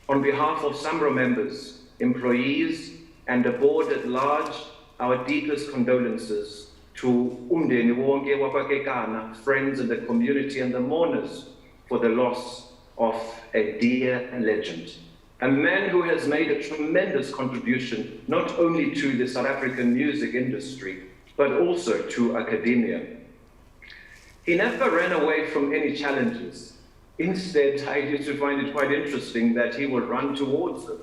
On behalf of SAMRO members, employees, and the board at large, our deepest condolences to umndeni wonke wakwaKekana, friends in the community, and the mourners for the loss of a dear legend. A man who has made a tremendous contribution not only to the South African music industry, but also to academia. He never ran away from any challenges. Instead, I used to find it quite interesting that he would run towards them.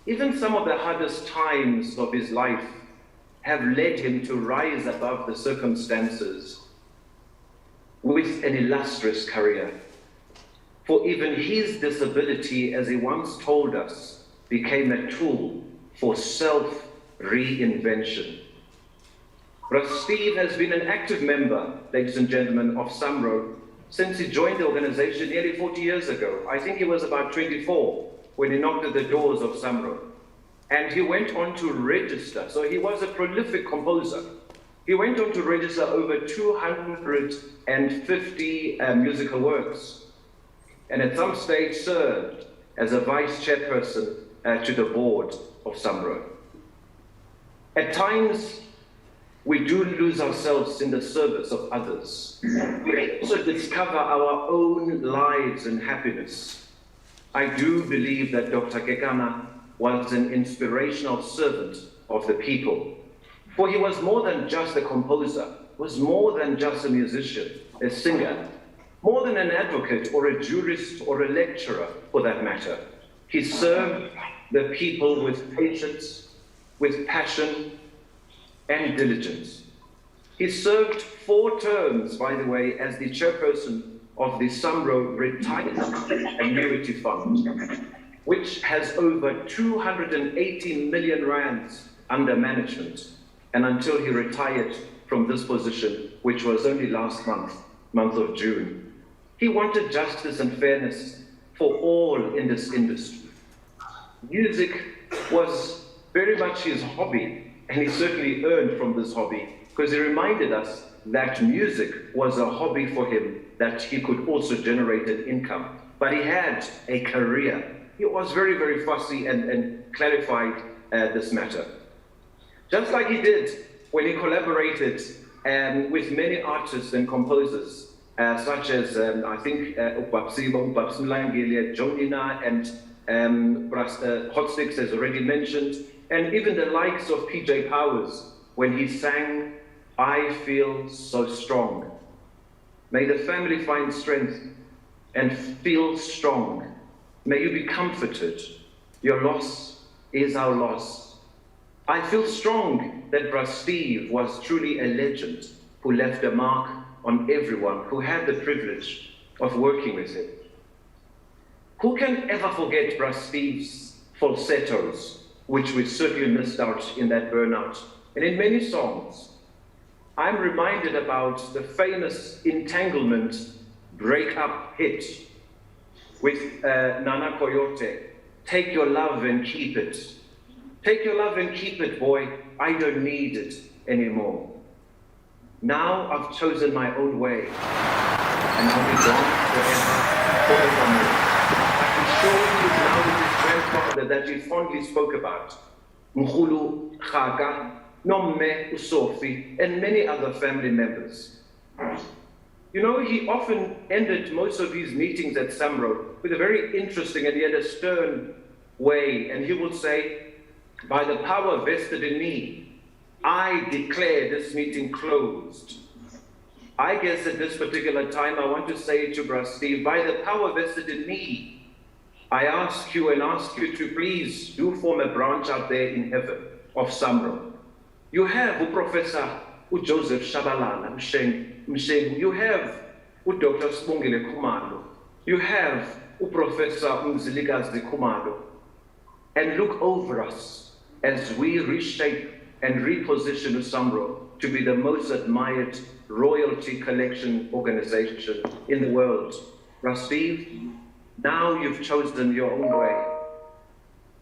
Even some of the hardest times of his life have led him to rise above the circumstances with an illustrious career. For even his disability, as he once told us, became a tool for reinvention. Brother Steve has been an active member, ladies and gentlemen, of SAMRO since he joined the organization nearly 40 years ago. I think he was about 24 when he knocked at the doors of SAMRO. And he went on to register, so he was a prolific composer. He went on to register over 250 musical works, and at some stage served as a vice chairperson to the board of SAMRO. At times, we do lose ourselves in the service of others. We also discover our own lives and happiness. I do believe that Dr. Kekana was an inspirational servant of the people. For he was more than just a composer, was more than just a musician, a singer, more than an advocate or a jurist or a lecturer for that matter. He served the people with patience, with passion, and diligence. He served 4 terms, by the way, as the chairperson of the SAMRO Retirement Annuity Fund, which has over 280 million rands under management, and until he retired from this position, which was only last month of June. He wanted justice and fairness for all in this industry. Music was very much his hobby, and he certainly earned from this hobby, because he reminded us that music was a hobby for him, that he could also generate an income. But he had a career. He was very, very fussy and clarified this matter. Just like he did when he collaborated with many artists and composers, such as, I think, Upapsibo, Upapsimlangile, Jonina, and Hot Sticks, as already mentioned, and even the likes of PJ Powers, when he sang, "I Feel So Strong." May the family find strength and feel strong. May you be comforted. Your loss is our loss. I feel strong that Brother Steve was truly a legend who left a mark on everyone who had the privilege of working with him. Who can ever forget Brother Steve's falsettos, which we certainly missed out in that burnout, and in many songs. I'm reminded about the famous Entanglement break-up hit with Nana Coyote, "Take Your Love and Keep It." Take your love and keep it, boy. I don't need it anymore. Now I've chosen my own way, and I'll be gone forevermore. I can show you now with his grandfather that he fondly spoke about, Mkhulu Khaka, Nomme Usofi, and many other family members. You know, he often ended most of his meetings at SAMRO with a very interesting and yet a stern way, and he would say, "By the power vested in me, I declare this meeting closed." I guess at this particular time, I want to say to Brother Steve, by the power vested in me, I ask you to please do form a branch out there in heaven of SAMRO. You have Professor Joseph Shabalala Mshengu, you have Dr. Sibongile Khumalo, you have Professor Mzilikazi Khumalo, and look over us as we reshape and reposition SAMRO to be the most admired royalty collection organization in the world. Brother Steve, now you've chosen your own way,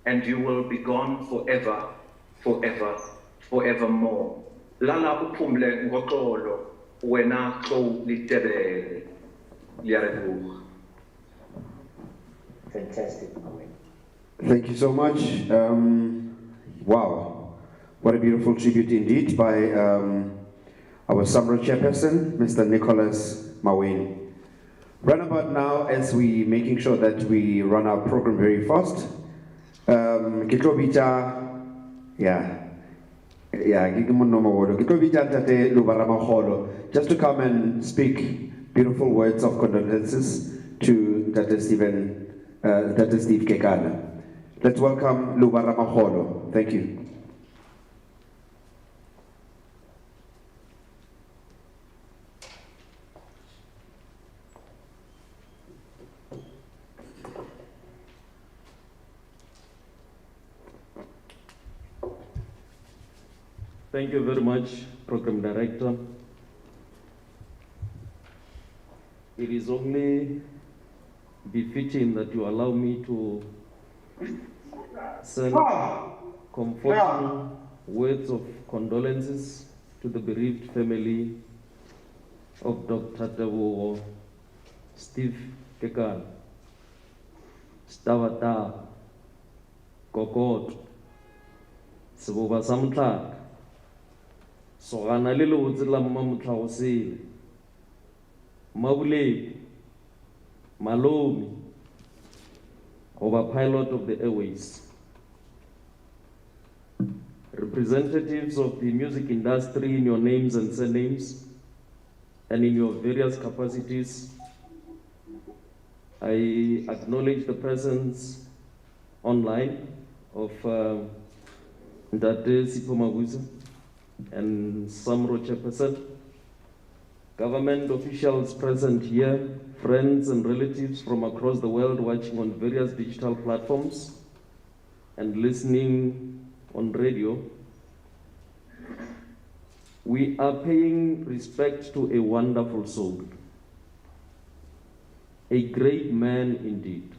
and you will be gone forever, forever, forevermore. Lala uphumle ngoxolo, wena xo litebele. Liyarebuka. Fantastic. Thank you so much. Wow, what a beautiful tribute indeed by our SAMRO chairperson, Mr. Nicholas Maweni. Right about now, as we making sure that we run our program very fast, just to come and speak beautiful words of condolences to Dr. Steve Kekana. Let's welcome Luba Ramaholo. Thank you. Thank you very much, Program Director. It is only befitting that you allow me to send comforting words of condolences to the bereaved family of Dr. Tebogo Steve Kekana, Stavata, Kokot, Seboba Samtlak, Sogana le lotse la mma motlhagosele, Mabulepi, Malomi, over pilot of the airways, representatives of the music industry in your names and surnames, and in your various capacities, I acknowledge the presence online of Ndate Sipho Mabuza and SAMRO chairperson, government officials present here, friends and relatives from across the world watching on various digital platforms and listening on radio. We are paying respect to a wonderful soul, a great man indeed,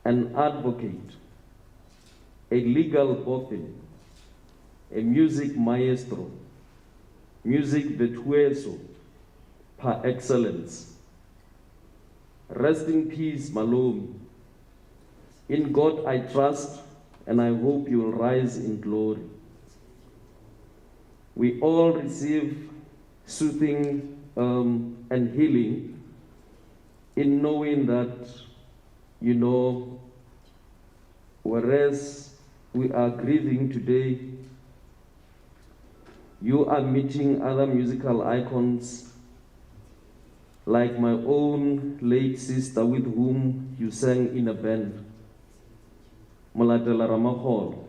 an advocate, a legal boffin, a music maestro, music virtuoso par excellence. Rest in peace, Malomi. In God I trust, and I hope you will rise in glory. We all receive soothing and healing in knowing that, you know, whereas we are grieving today, you are meeting other musical icons like my own late sister with whom you sang in a band, Molatela Ramahol.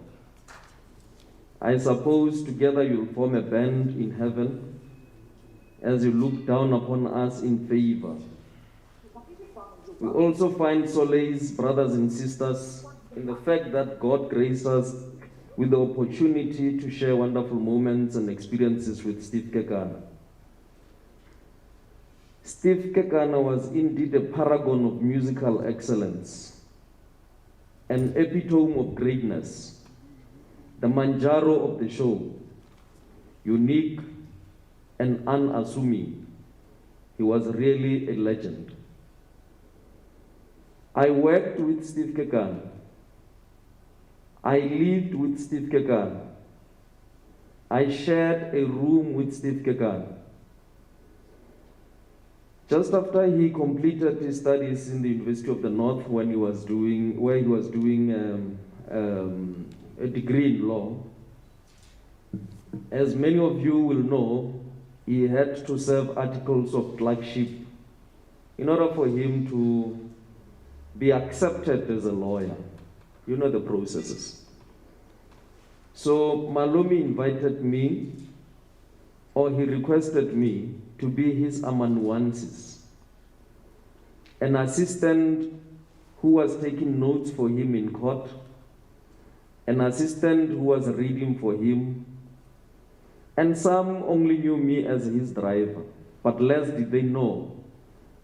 I suppose together you'll form a band in heaven as you look down upon us in favor. We also find solace, brothers and sisters, in the fact that God graced us with the opportunity to share wonderful moments and experiences with Steve Kekana. Steve Kekana was indeed a paragon of musical excellence, an epitome of greatness, the Manjaro of the show, unique and unassuming. He was really a legend. I worked with Steve Kekana. I lived with Steve Kekana. I shared a room with Steve Kekana. Just after he completed his studies in the University of the North, where he was doing a degree in law, as many of you will know, he had to serve articles of clerkship in order for him to be accepted as a lawyer. You know the processes. So Malomi invited me, or he requested me to be his amanuensis, an assistant who was taking notes for him in court, an assistant who was reading for him, and some only knew me as his driver, but less did they know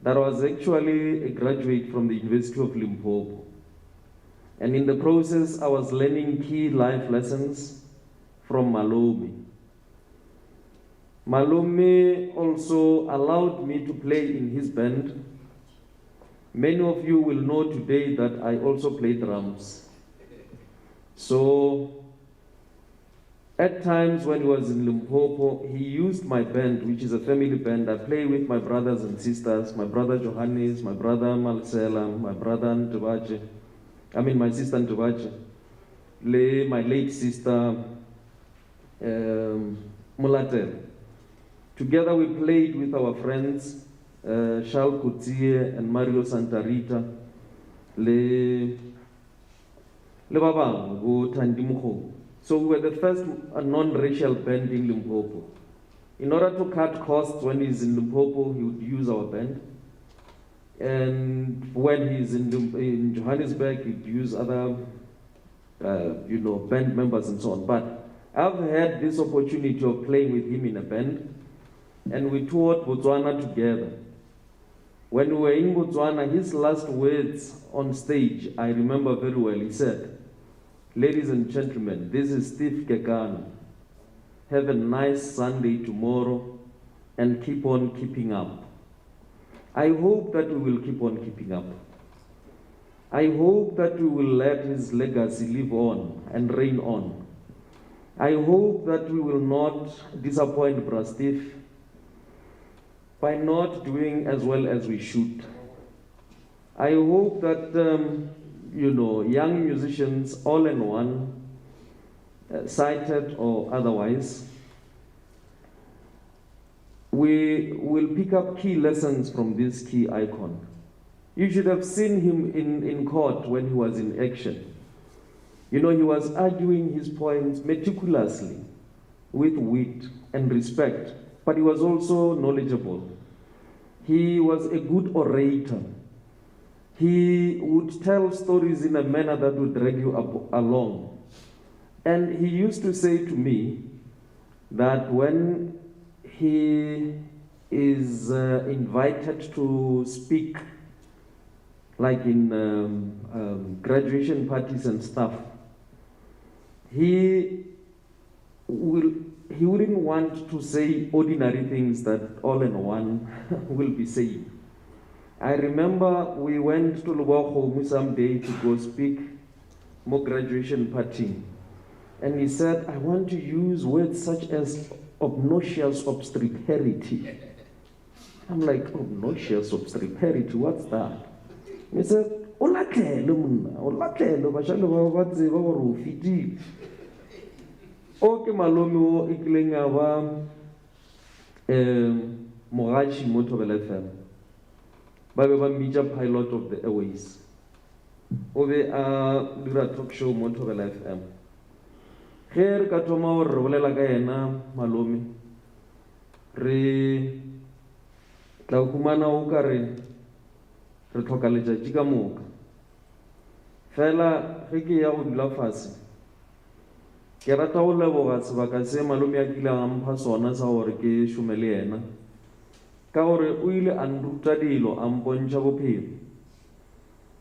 that I was actually a graduate from the University of Limpopo. And in the process, I was learning key life lessons from Malomi. Malomi also allowed me to play in his band. Many of you will know today that I also play drums. So, at times when he was in Limpopo, he used my band, which is a family band. I play with my brothers and sisters, my brother Johannes, my brother Marcela, my brother Ntubache. My sister Ntubache, my late sister Mulatel. Together we played with our friends, Charles Coutier and Mario Santarita, le Babang, go Tandimuho. So we were the first non-racial band in Limpopo. In order to cut costs when he's in Limpopo, he would use our band. And when he's in Johannesburg, he'd use other, band members and so on. But I've had this opportunity of playing with him in a band, and we toured Botswana together. When we were in Botswana, his last words on stage, I remember very well, he said, "Ladies and gentlemen, this is Steve Kekana. Have a nice Sunday tomorrow and keep on keeping up." I hope that we will keep on keeping up. I hope that we will let his legacy live on and reign on. I hope that we will not disappoint Bra Steve by not doing as well as we should. I hope that, young musicians, all in one, sighted or otherwise, we will pick up key lessons from this key icon. You should have seen him in court when he was in action. He was arguing his points meticulously, with wit and respect, but he was also knowledgeable. He was a good orator. He would tell stories in a manner that would drag you along. And he used to say to me that when he is invited to speak, like in graduation parties and stuff, he wouldn't want to say ordinary things that all in one will be saying. I remember we went to Luboko someday to go speak more graduation party, and he said, "I want to use words such as obnoxious obstreperity." I'm like, obnoxious obstreperity, what's that? He said, "Olatlelo mna, olatlelo bashalo ba tseba gore o fitile." Okay, malome o ikileng a ba mogashi mo Thobela FM. Ba be ba mmitša pilot of the airways. O be a dira talk show mo Thobela FM. Ge re ka thoma gore re bolela ka yena malome, re tla humana o ka re tlhoka letšatši ka moka. Fela ge ke ya go dula fase, ke rata go leboga sebaka se malome a kile a mpha sona sa gore ke šome le yena, ka gore o ile a nruta dilo a mpontšha bophelo.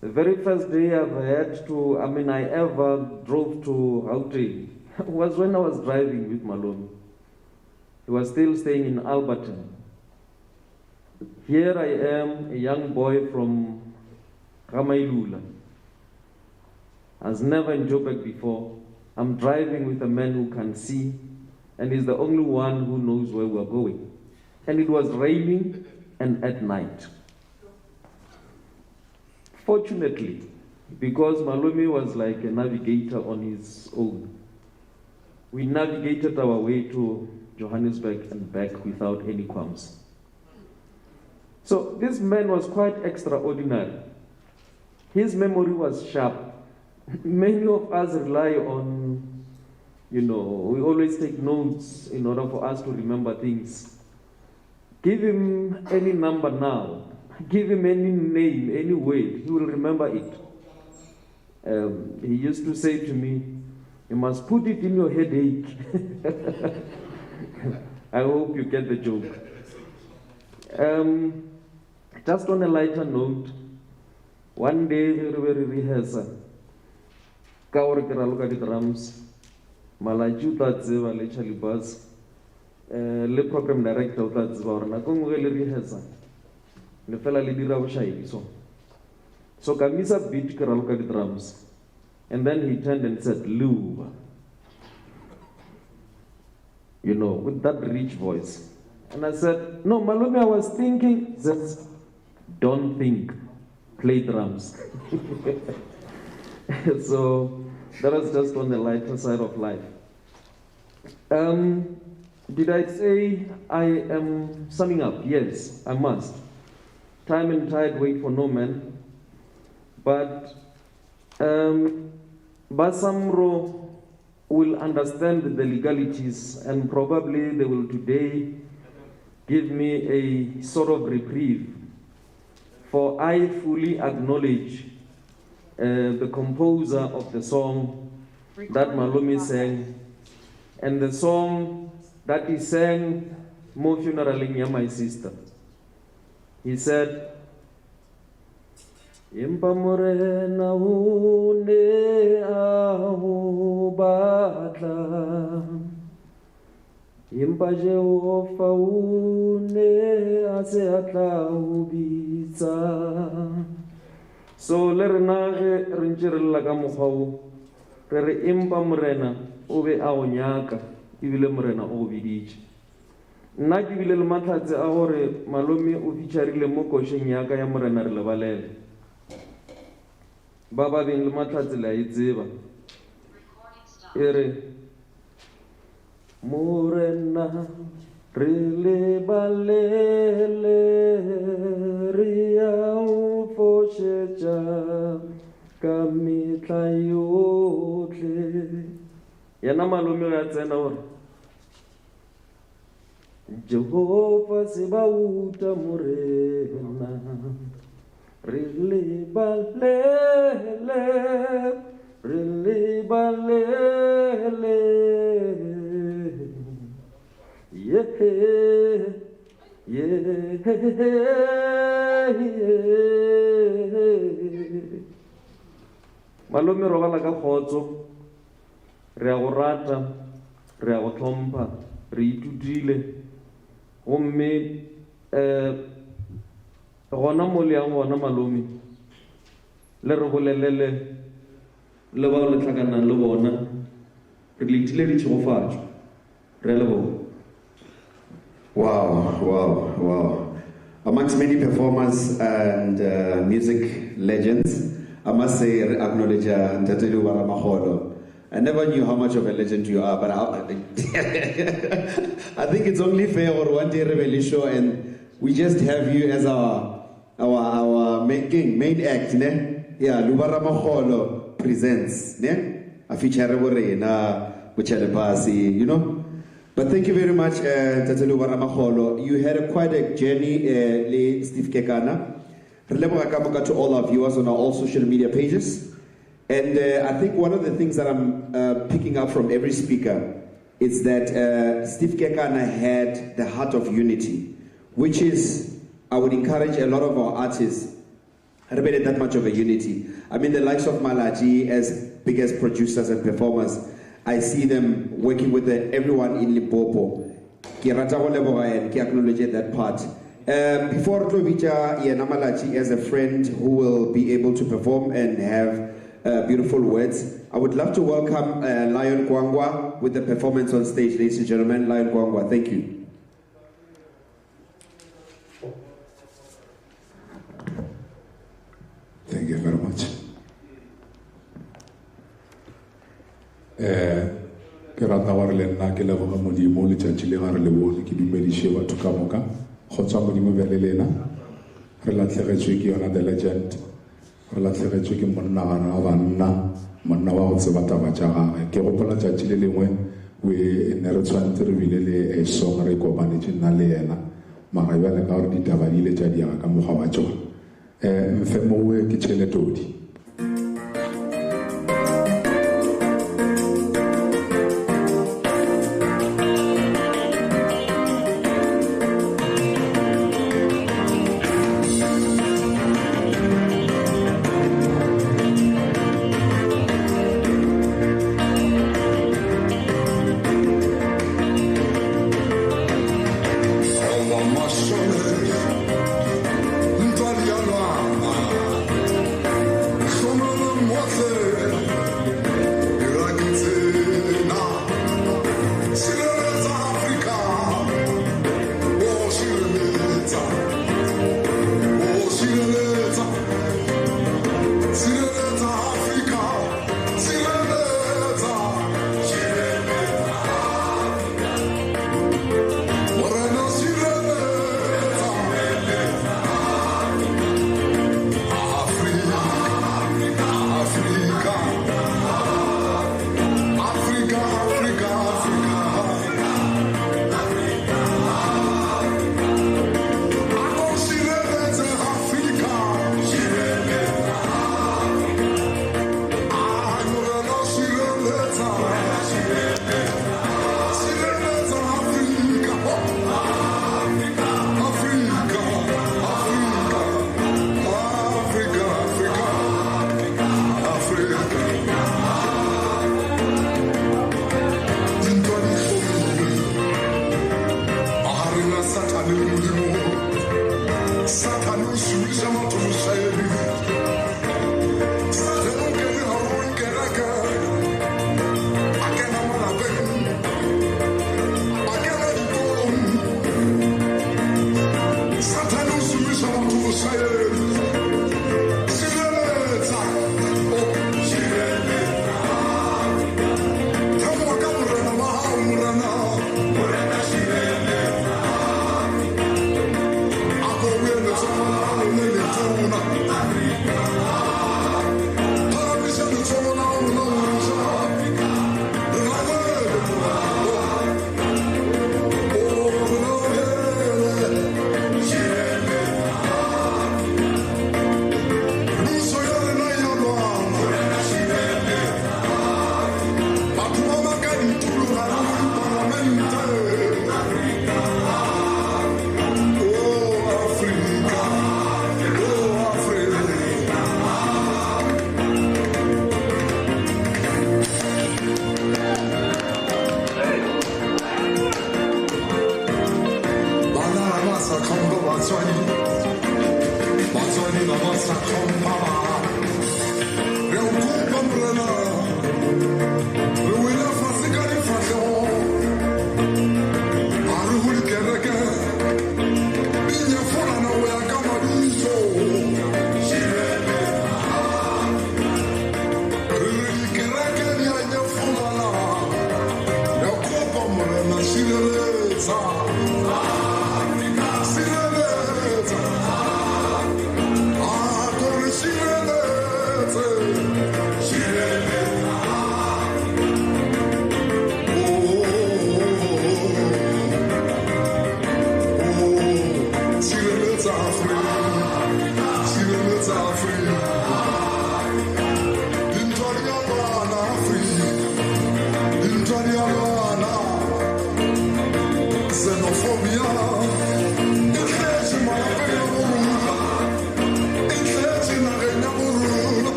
The very first day I ever drove to Gauteng was when I was driving with Malome. He was still staying in Alberton. Here I am, a young boy from Ramailula. I was never in Joburg before. I'm driving with a man who can see, and he's the only one who knows where we're going. And it was raining and at night. Fortunately, because Malome was like a navigator on his own, we navigated our way to Johannesburg and back without any qualms. So this man was quite extraordinary. His memory was sharp. Many of us rely on, we always take notes in order for us to remember things. Give him any number now, give him any name, any word, he will remember it. He used to say to me, "You must put it in your headache." I hope you get the joke. Just on a lighter note, one day we were rehearsing. Ka gore ke raloka di-drums, Malachi o tla tseba le Charlie Bus, le program director o tla tseba gore nako nngwe le rehearsa le fela le dira bošaedi so ka misa beat ke raloka di-drums, and then he turned and said, "Luba," with that rich voice. And I said, "No, Malome, I was thinking." He says, "Don't think, play drums." So that was just on the lighter side of life. Did I say I am summing up? Yes, I must. Time and tide wait for no man. But SAMRO will understand the legalities, and probably they will today give me a sort of reprieve. For I fully acknowledge the composer of the song that Malome sang And the song that he sang mo funeraling ya my sister, he said, Impa morena une ahu batla, Impa Jehova une ase atla ubitsa. So le rena ge re ntse re lla ka mokgwa o, re re impa morena o be a go nyaka ebile morena o go biditše. Nna ke bile le matlhatse a gore malome o featurile mo košeng yaka ya morena re lebalele. Ba ba beng le matlhatse le a e tseba, e re morena re lebalele re ya o fošetša ka metla yotlhe. Yena malome ga tsena gore Jehova se ba uta morena re lebalele re lebalele yeah yeah malome robala ka khotso, re a go rata, re a go tlhompha, re itutile gomme gona mo le yang gona malome le re bolelele le bao le tlhakanang le bona re le itile ditšhogofatšo re le bona. Wow. Amongst many performers and music legends, I must say, I acknowledge Ntatelu Waramaholo. I never knew how much of a legend you are, but I think it's only fair or one day Rebelli show, and we just have you as our main act, ne? Yeah, Lubaramaholo presents, ne? A feature na Buchalebasi, you know. But thank you very much, Tatelu Waramaholo. You had quite a journey, Steve Kekana. Remember, to all our viewers on our all social media pages. And I think one of the things that I'm picking up from every speaker is that Steve Kekana had the heart of unity, which is, I would encourage a lot of our artists, really that much of a unity. I mean, the likes of Malachi, as big as producers and performers, I see them working with everyone in Limpopo. Ki rata go leboga and ki acknowledge that part. Before Tlovita Namalachi as a friend who will be able to perform and have beautiful words, I would love to welcome Lion Kwangwa with the performance on stage, ladies and gentlemen. Lion Kwangwa, thank you. Thank you very much. Ke rata gore le nna ke leboga modimo letšatši le ga re le bone ke dumediše batho ka moka go tswa modimo bjale lena re latlhegetswe ke yona the legend re latlhegetswe ke monna gana wa banna monna wa go tseba taba tša gagwe ke gopola tšatši le lengwe ne re tshwanetse re bile le a song re kopanetše nna le yena mara bjale ka gore ditaba di ile tša diaga ka mokgwa wa tšona mfe mowe ke tšheletodi.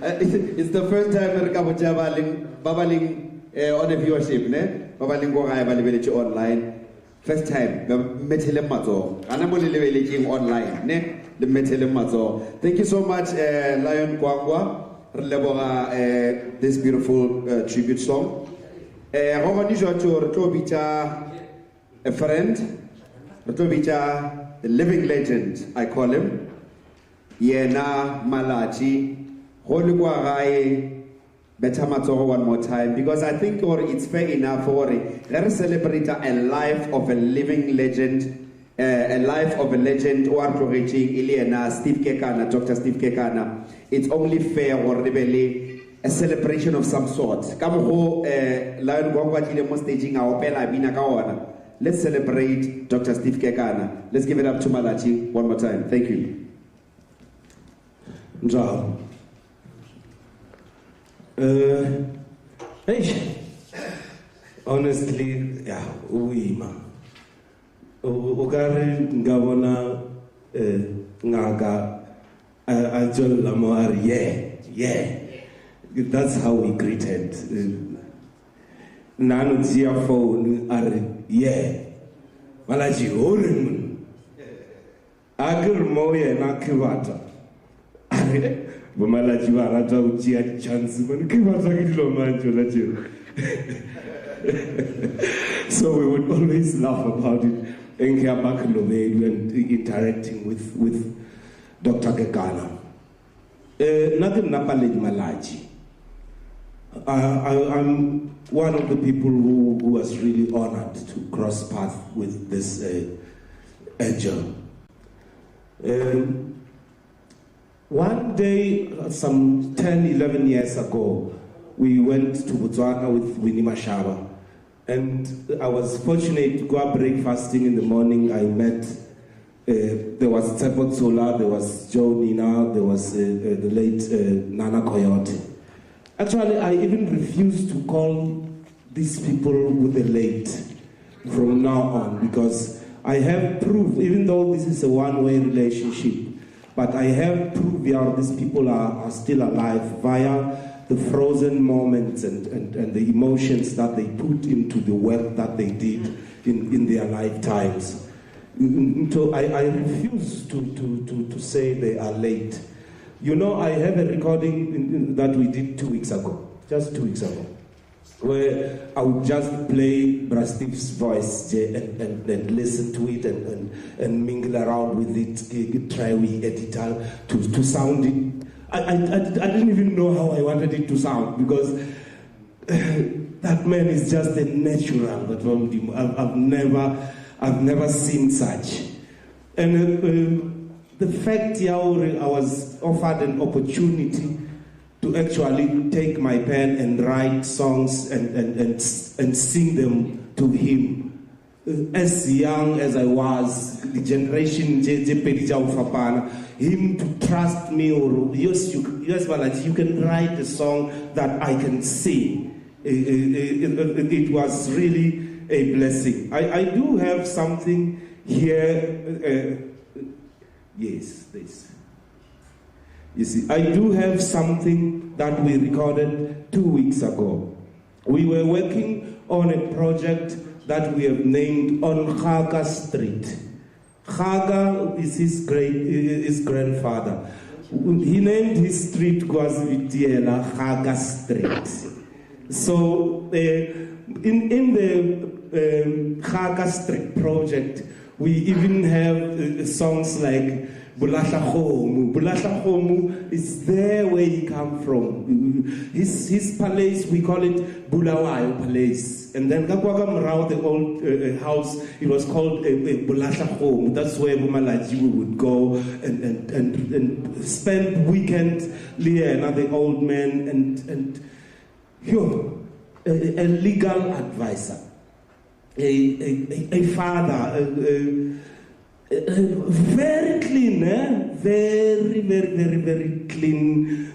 I think it's the first time on a viewership, ne? Online. First time, online, ne? Thank you so much, Lion Kwangwa, this beautiful tribute song. A friend, the living legend, I call him. Yena Malachi, better one more time, because I think it's fair enough for let's celebrate a life of a living legend, a life of a legend, Steve Kekana, Dr. Steve Kekana. It's only fair or really a celebration of some sort. Let's celebrate Dr. Steve Kekana. Let's give it up to Malachi one more time. Thank you. Njalo. Honestly, yeah, uima. Ukari ngabona ngaga ajol lamar yeah. That's how we greeted. Nanu zia phone are yeah. Malachi orin. Agir moye na kivata. Malachi varata uchia chance man kivata kidlo manjo lachi. So we would always laugh about it and care back in the way and interacting with Dr. Kekana. Nothing napalej Malachi. I'm one of the people who was really honored to cross paths with this angel. One day, some 10, 11 years ago, we went to Botswana with Winnie Mashaba, And I was fortunate to go up breakfasting in the morning. I met, there was Tsepot Sola, there was Joe Nina, there was the late Nana Coyote. Actually, I even refused to call these people with the late from now on, because I have proof, even though this is a one-way relationship, but I have proof these people are still alive via the frozen moments and the emotions that they put into the work that they did in their lifetimes. So I refuse to say they are late. You know, I have a recording that we did 2 weeks ago, just 2 weeks ago, where I would just play Brastive's voice and listen to it and mingle around with it, try we edit to sound it. I didn't even know how I wanted it to sound, because that man is just a natural. I've never seen such. And the fact I was offered an opportunity to actually take my pen and write songs and sing them to him. As young as I was, the generation him to trust me, or yes, you can write a song that I can sing. It was really a blessing. I do have something here. Yes, this. You see, I do have something that we recorded 2 weeks ago. We were working on a project that we have named On Khaga Street. Khaga is his grandfather. He named his street Kwazivitiela Khaga Street. So in the Khaga Street project, we even have songs like Bulahla Khomu. Bulahla Khomu is there where he come from. His palace, we call it Bulawayo Palace. And then around the old house, it was called Bulahla Khomu. That's where Bumalaji would go and spend weekends there, another old man and a legal advisor, a father, very clean, very clean.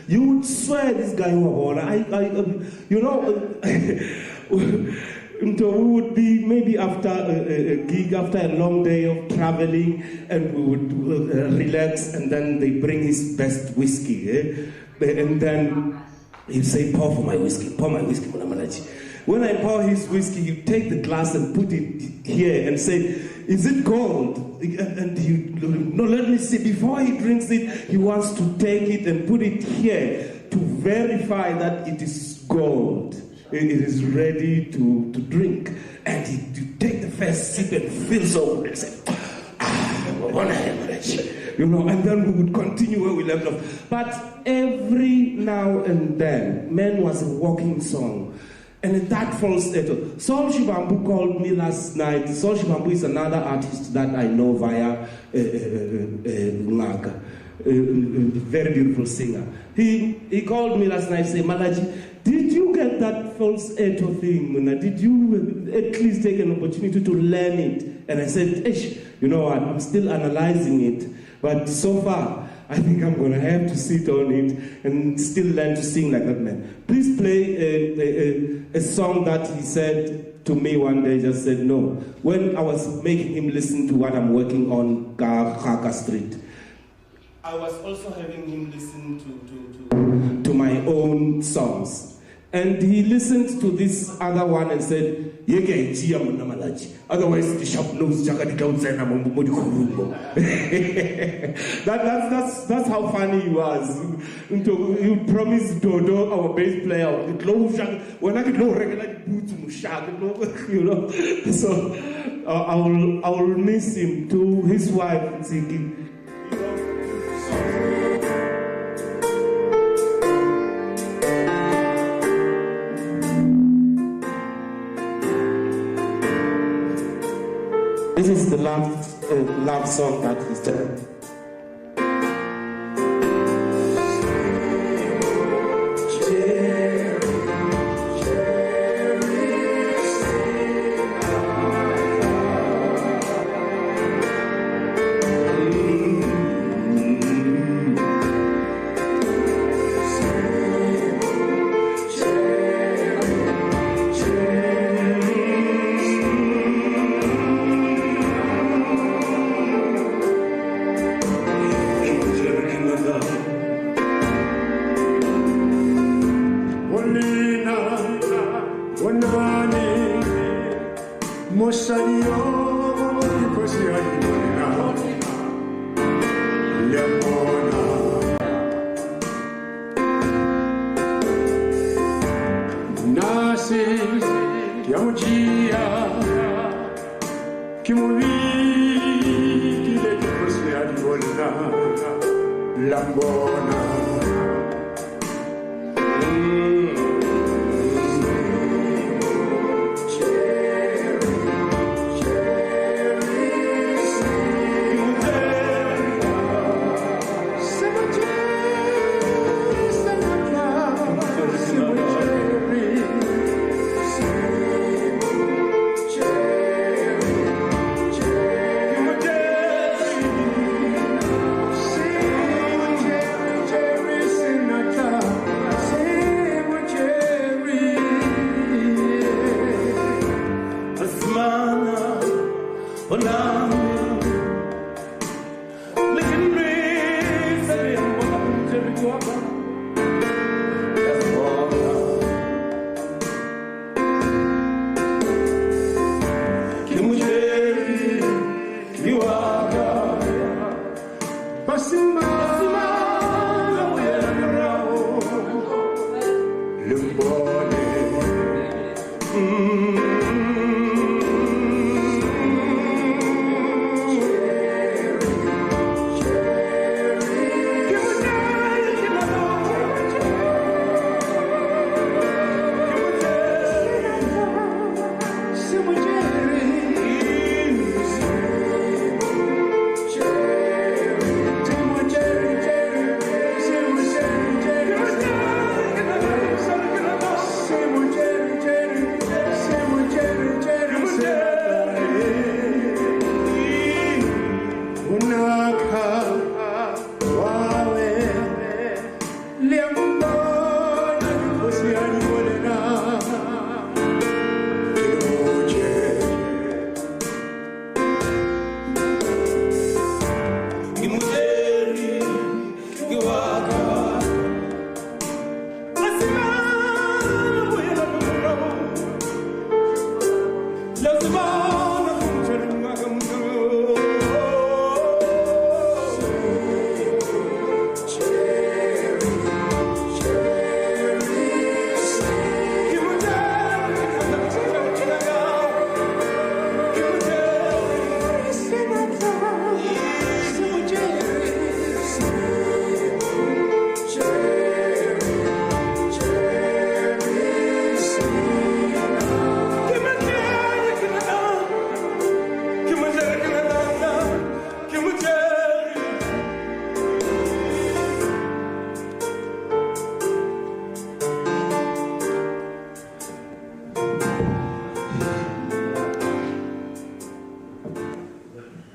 You would swear this guy we would be maybe after a gig, after a long day of traveling, and we would relax, and then they bring his best whiskey, and then he'd say, pour my whiskey, Munamalaji. When I pour his whiskey, you take the glass and put it here and say, is it gold? And no, let me see. Before he drinks it, he wants to take it and put it here to verify that it is gold. It is ready to drink. And you take the first sip and feel so good and say, and then we would continue where we left off. But every now and then, Man was a walking song. And that falls into. Sol Shibambu called me last night. Sol Shibambu is another artist that I know via Naga. Very beautiful singer. He called me last night and said, Malaji, did you get that false echo thing, Muna? Did you at least take an opportunity to learn it? And I said, you know what, I'm still analyzing it. But so far, I think I'm going to have to sit on it and still learn to sing like that man. Please play a song that he said to me one day, just said no. When I was making him listen to what I'm working on, Khaga Street, I was also having him listen to my own songs. And he listened to this other one and said, otherwise the shop knows that's how funny he was. He promised Dodo, our bass player, when I could go regular boots, so I will miss him. To his wife singing. This is the love song that he's done.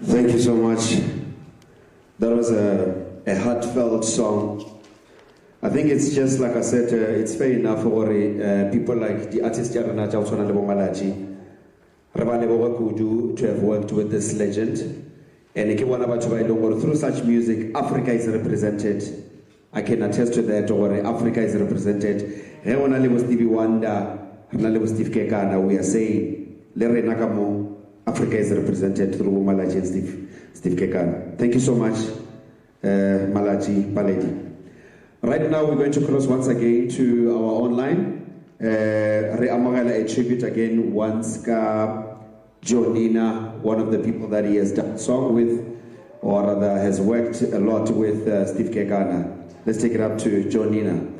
Thank you so much. That was a heartfelt song. I think it's just like I said, it's fair enough for people like the artist Yarana Chausona Lebo Malachi, Rabalebo Kudu, to have worked with this legend. And through such music, Africa is represented. I can attest to that, or Africa is represented. Stevie Wonder, Steve Kekana, we are saying, Lere Nakamo, Africa is represented through Malachi and Steve Kekana. Thank you so much, Malachi Paledi. Right now, we're going to cross once again to our online. A tribute again, once Jonina, one of the people that he has done song with, or rather has worked a lot with Steve Kekana. Let's take it up to Jonina.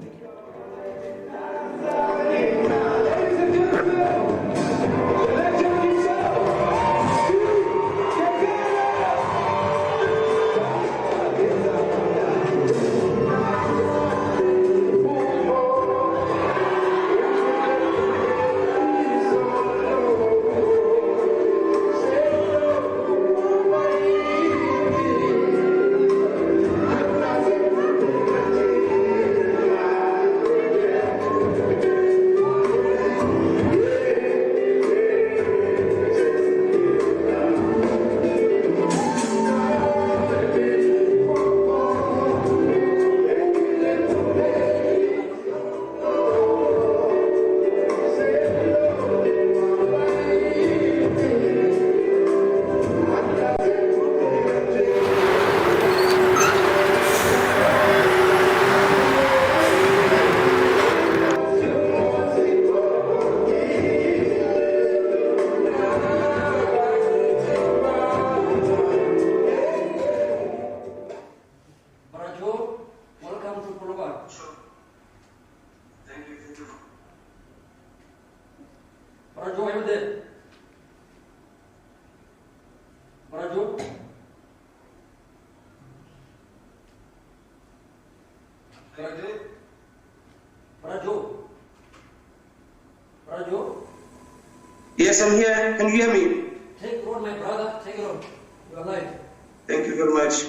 Joe, are you there? Brother Joe? Brother Joe? Brother Joe? Brother Joe? Yes, I'm here. Can you hear me? Take it on, my brother. Take it on. You're alive. Thank you very much.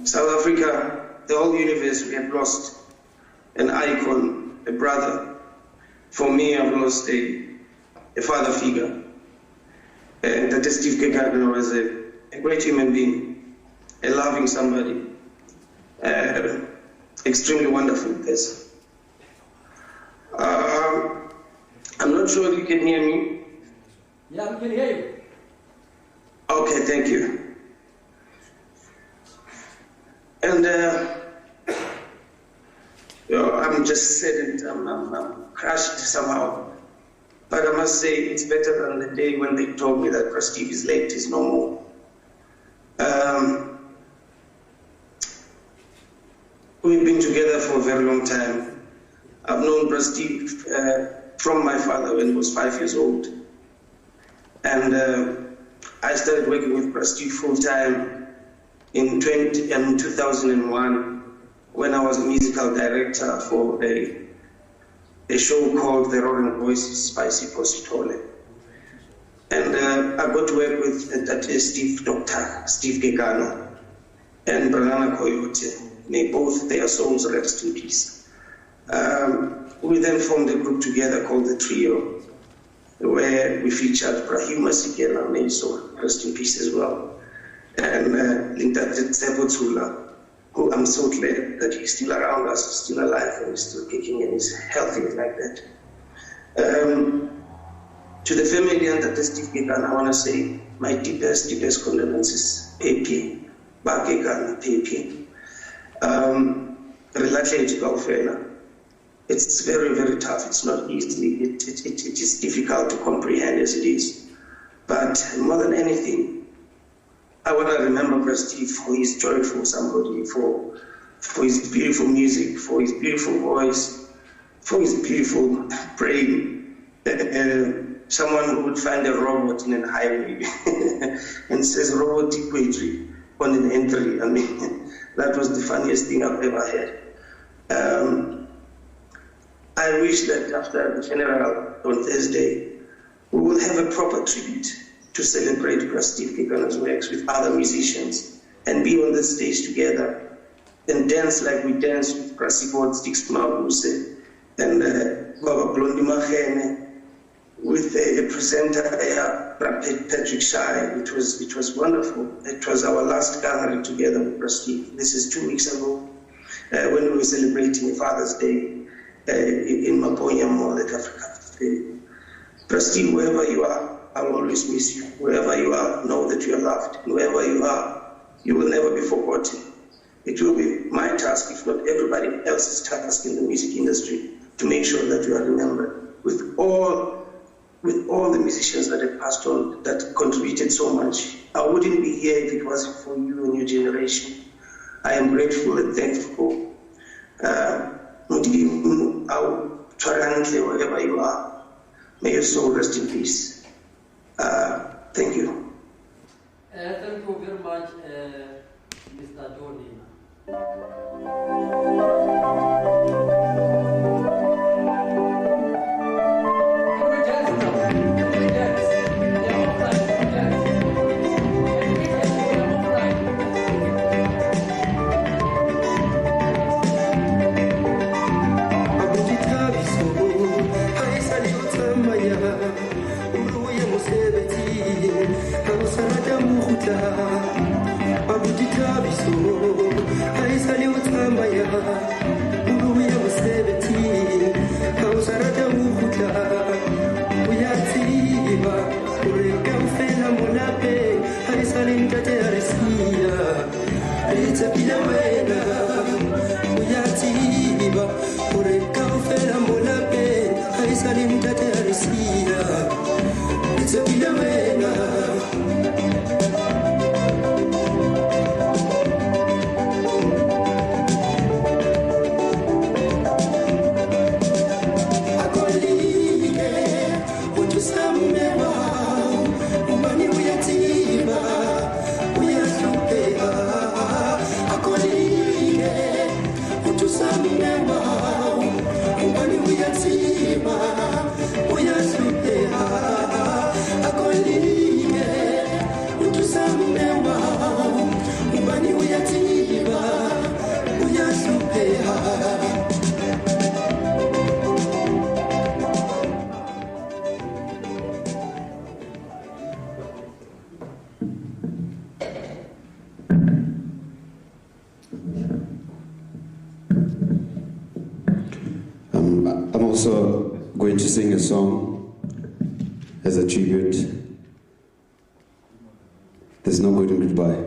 South Africa, the whole universe, we have lost an icon, a brother. For me, I've lost a father figure. And that Steve Kekana was a great human being, a loving somebody, extremely wonderful person. I'm not sure if you can hear me. Yeah, we can hear you. Okay, thank you. And I'm just saddened, I'm crushed somehow. But I must say it's better than the day when they told me that Steve is late, is no more. We've been together for a very long time. I've known Steve from my father when he was 5 years old. And I started working with Steve full time in 2001 when I was a musical director for a show called The Roaring Voices by Sipho Sithole. And I got to work with Dr. Steve Kekana and Branana Coyote. May both their souls rest in peace. We then formed a group together called The Trio, where we featured Brahima Sikela, may his soul rest in peace as well, and Lintate Tsebotsula, who I'm so glad that he's still around us, still alive, and he's still kicking and is healthy like that. To the family and the Steve Kekana, I want to say my deepest condolences. Pepi, Bakekana, Pepi. It's very, very tough. It's not easy. It is difficult to comprehend as it is. But more than anything, I want to remember Steve for his joyful somebody, for his beautiful music, for his beautiful voice, for his beautiful brain. Someone who would find a robot in a highway and says robotic poetry on an entry. I mean, that was the funniest thing I've ever had. I wish that after the funeral on Thursday, we will have a proper tribute to celebrate Steve Kekana's works with other musicians and be on the stage together and dance like we dance with Prasipot Sticks Mabuse and Baba Blondi Mahene, with a presenter, Patrick Shai. It was wonderful. It was our last gathering together with Steve. This is 2 weeks ago when we were celebrating Father's Day in Maponya Mall at Africa. Steve, wherever you are, I will always miss you. Wherever you are, know that you are loved. And wherever you are, you will never be forgotten. It will be my task, if not everybody else's task in the music industry, to make sure that you are remembered with all the musicians that have passed on, that contributed so much. I wouldn't be here if it wasn't for you and your generation. I am grateful and thankful. Wherever you are, may your soul rest in peace. Thank you. Thank you very much, Mr. Johnny. I I'm going to sing a song as a tribute. There's no good and goodbye.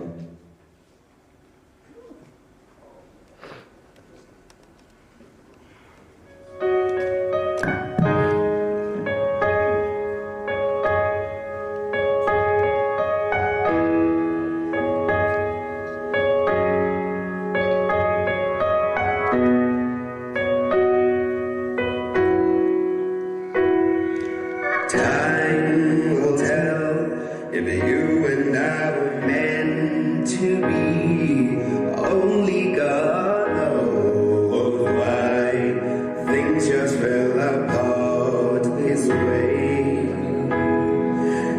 Time will tell if you and I were meant to be. Only God knows why things just fell apart this way.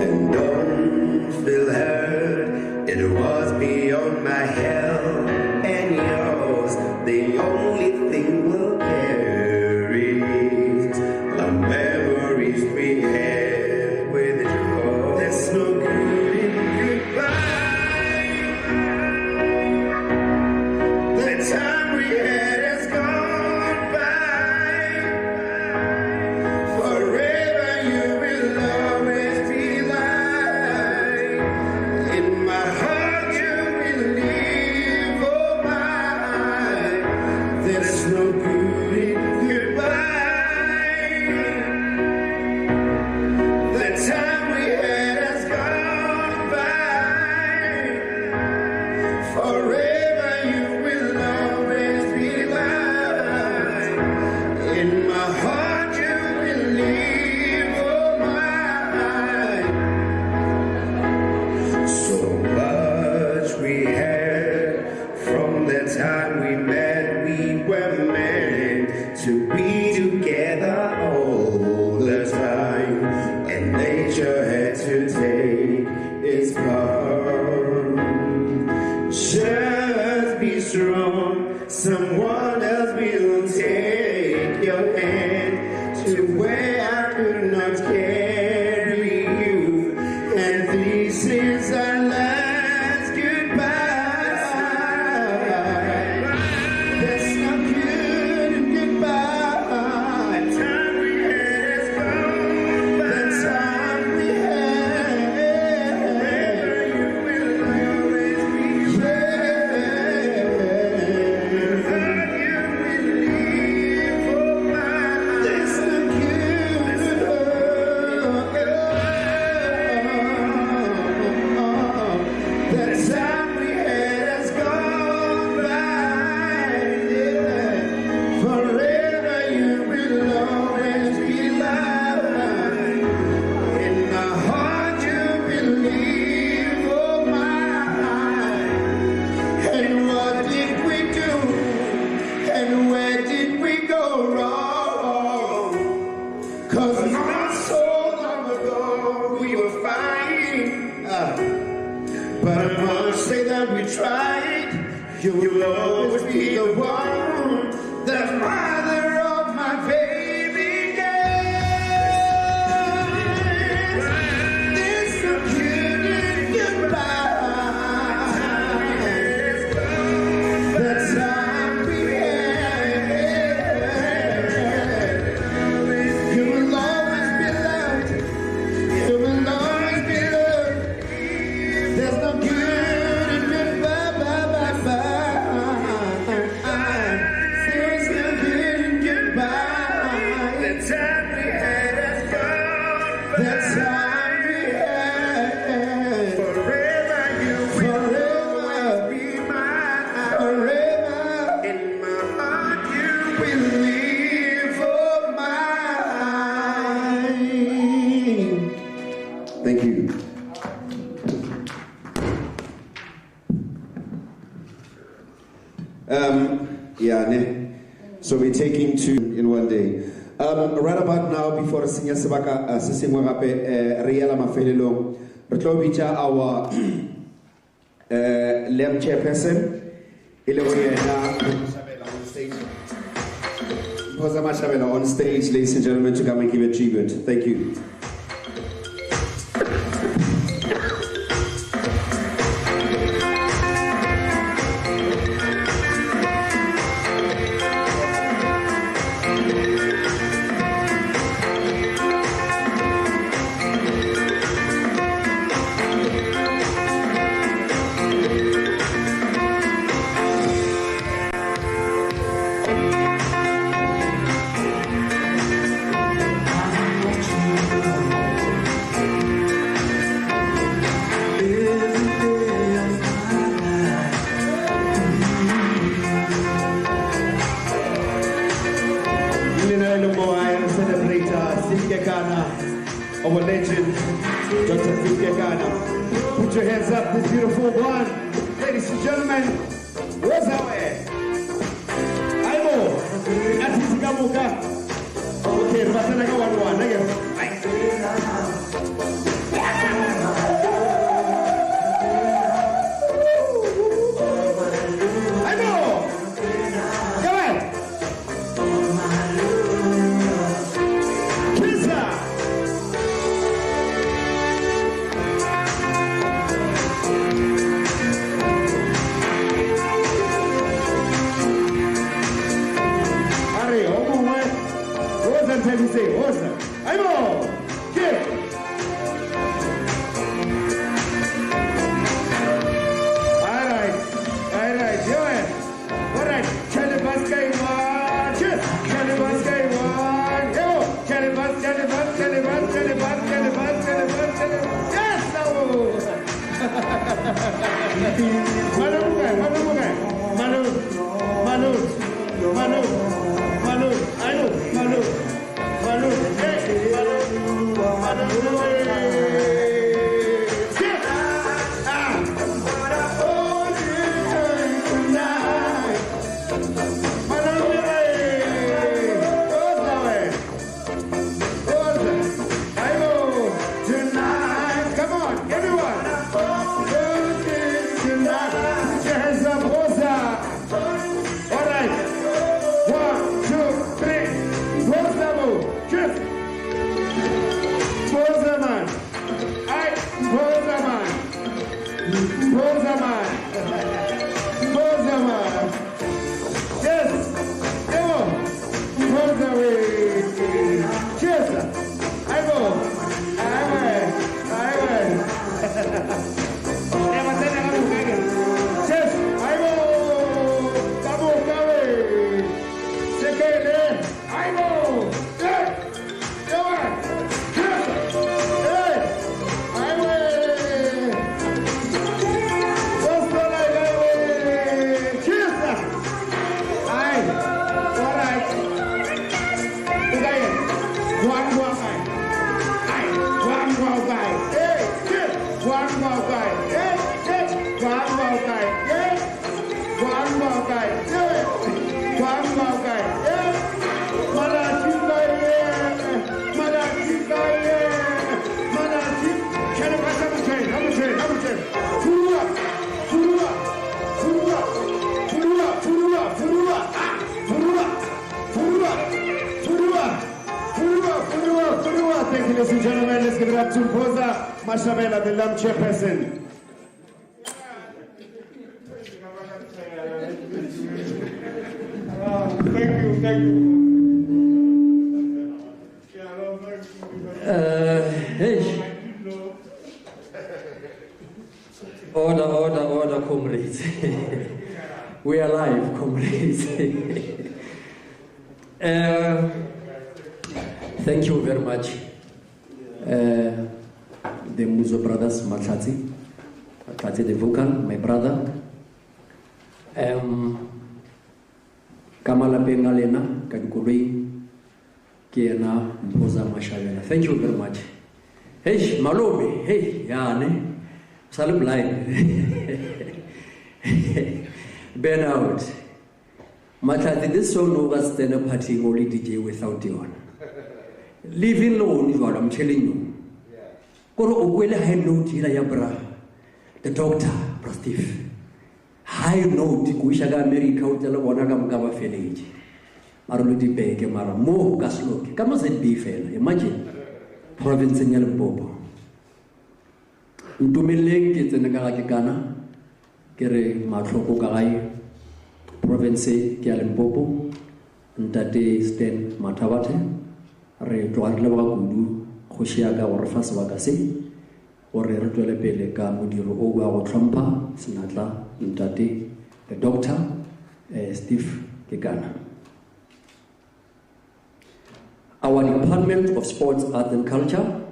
And don't feel hurt, it was beyond my help and yours. The only thing we'll carry is the memories we had with you. There's no good in goodbye. The time we had has gone by. Forever you will always be mine. In my heart you will live, oh my. There's no good in goodbye. The time we had has gone by. Forever you will always be mine. In my heart you will live, oh my. So much we had from the time we met. We were meant to be together all the time, and nature had to take its part. Just be strong, someone else will take your hand to where I could not carry you, and this is our last goodbye. There's no good in goodbye. The time we had has gone by. The time we had. Forever you will always be there. You will live, oh my. There's no good. The time we had has gone by. Forever you will always be mine. In my heart you will live, oh my. And what did we do? And where did we go wrong? 'Cause not so long ago we were fine. But I must say that we tried. You will always be the one, the mother of my baby girl. There's no good in goodbye. The time we had. You will always be loved. You will always be loved. There's no good in goodbye. There's no good in goodbye. The time we had has gone by. The time we had. Forever you will always be mine. Forever in my heart you will live, oh mine. Thank you. Yeah, ne. So we're taking two in one day. Right about now, before Senior Sabaka, Sisimo Rape, Riela Mafelelo, Retlobicha, our LEM chairperson, Ilewena on stage. Posama Shabela on stage, ladies and gentlemen, to come and give a tribute. Thank you. Kekana, our legend, Dr. Kekana. Put your hands up, this beautiful one. Ladies and gentlemen, what's our way? Aimo, Atitika Muka. Okay, Ratana Kawan, again. Thank you, ladies and gentlemen. Let's give it up to Mpoza Mashabela, the LAM chairperson. Thank you. Hey. Order, comrades. We are live, comrades. Thank you very much. The Muzo brothers, Matati, the vocal, my brother. Kamala Bengalena, Kadukuri, Kiana, Mpoza Mashavena. Thank you very much. Hey, Malome, hey, Yane, Salam Live. Ben out. Matati, this song was then a party only DJ without you on. Living alone is what I'm telling you. Koro Ogwele high note ila yabra. The doctor, Prostif. High note, Kushaga America, Utala Wanagam Gama Village. Maruludi Beke Mara, Mo Gasloki. Come as it be fair. Imagine. Province in Yalbobo. Ntumeleng is in the Kekana. Kere Matroko Garai. Province Kialimbobo. Ntate Sten Matawate. Re Tuarlewa Gudu, Hoshiaga or Faswagasi, or Retole Peleka, Mudiru Oga or Trumpa, Sinatla, Ntate, the doctor, Steve Kekana. Our Department of Sports, Art and Culture,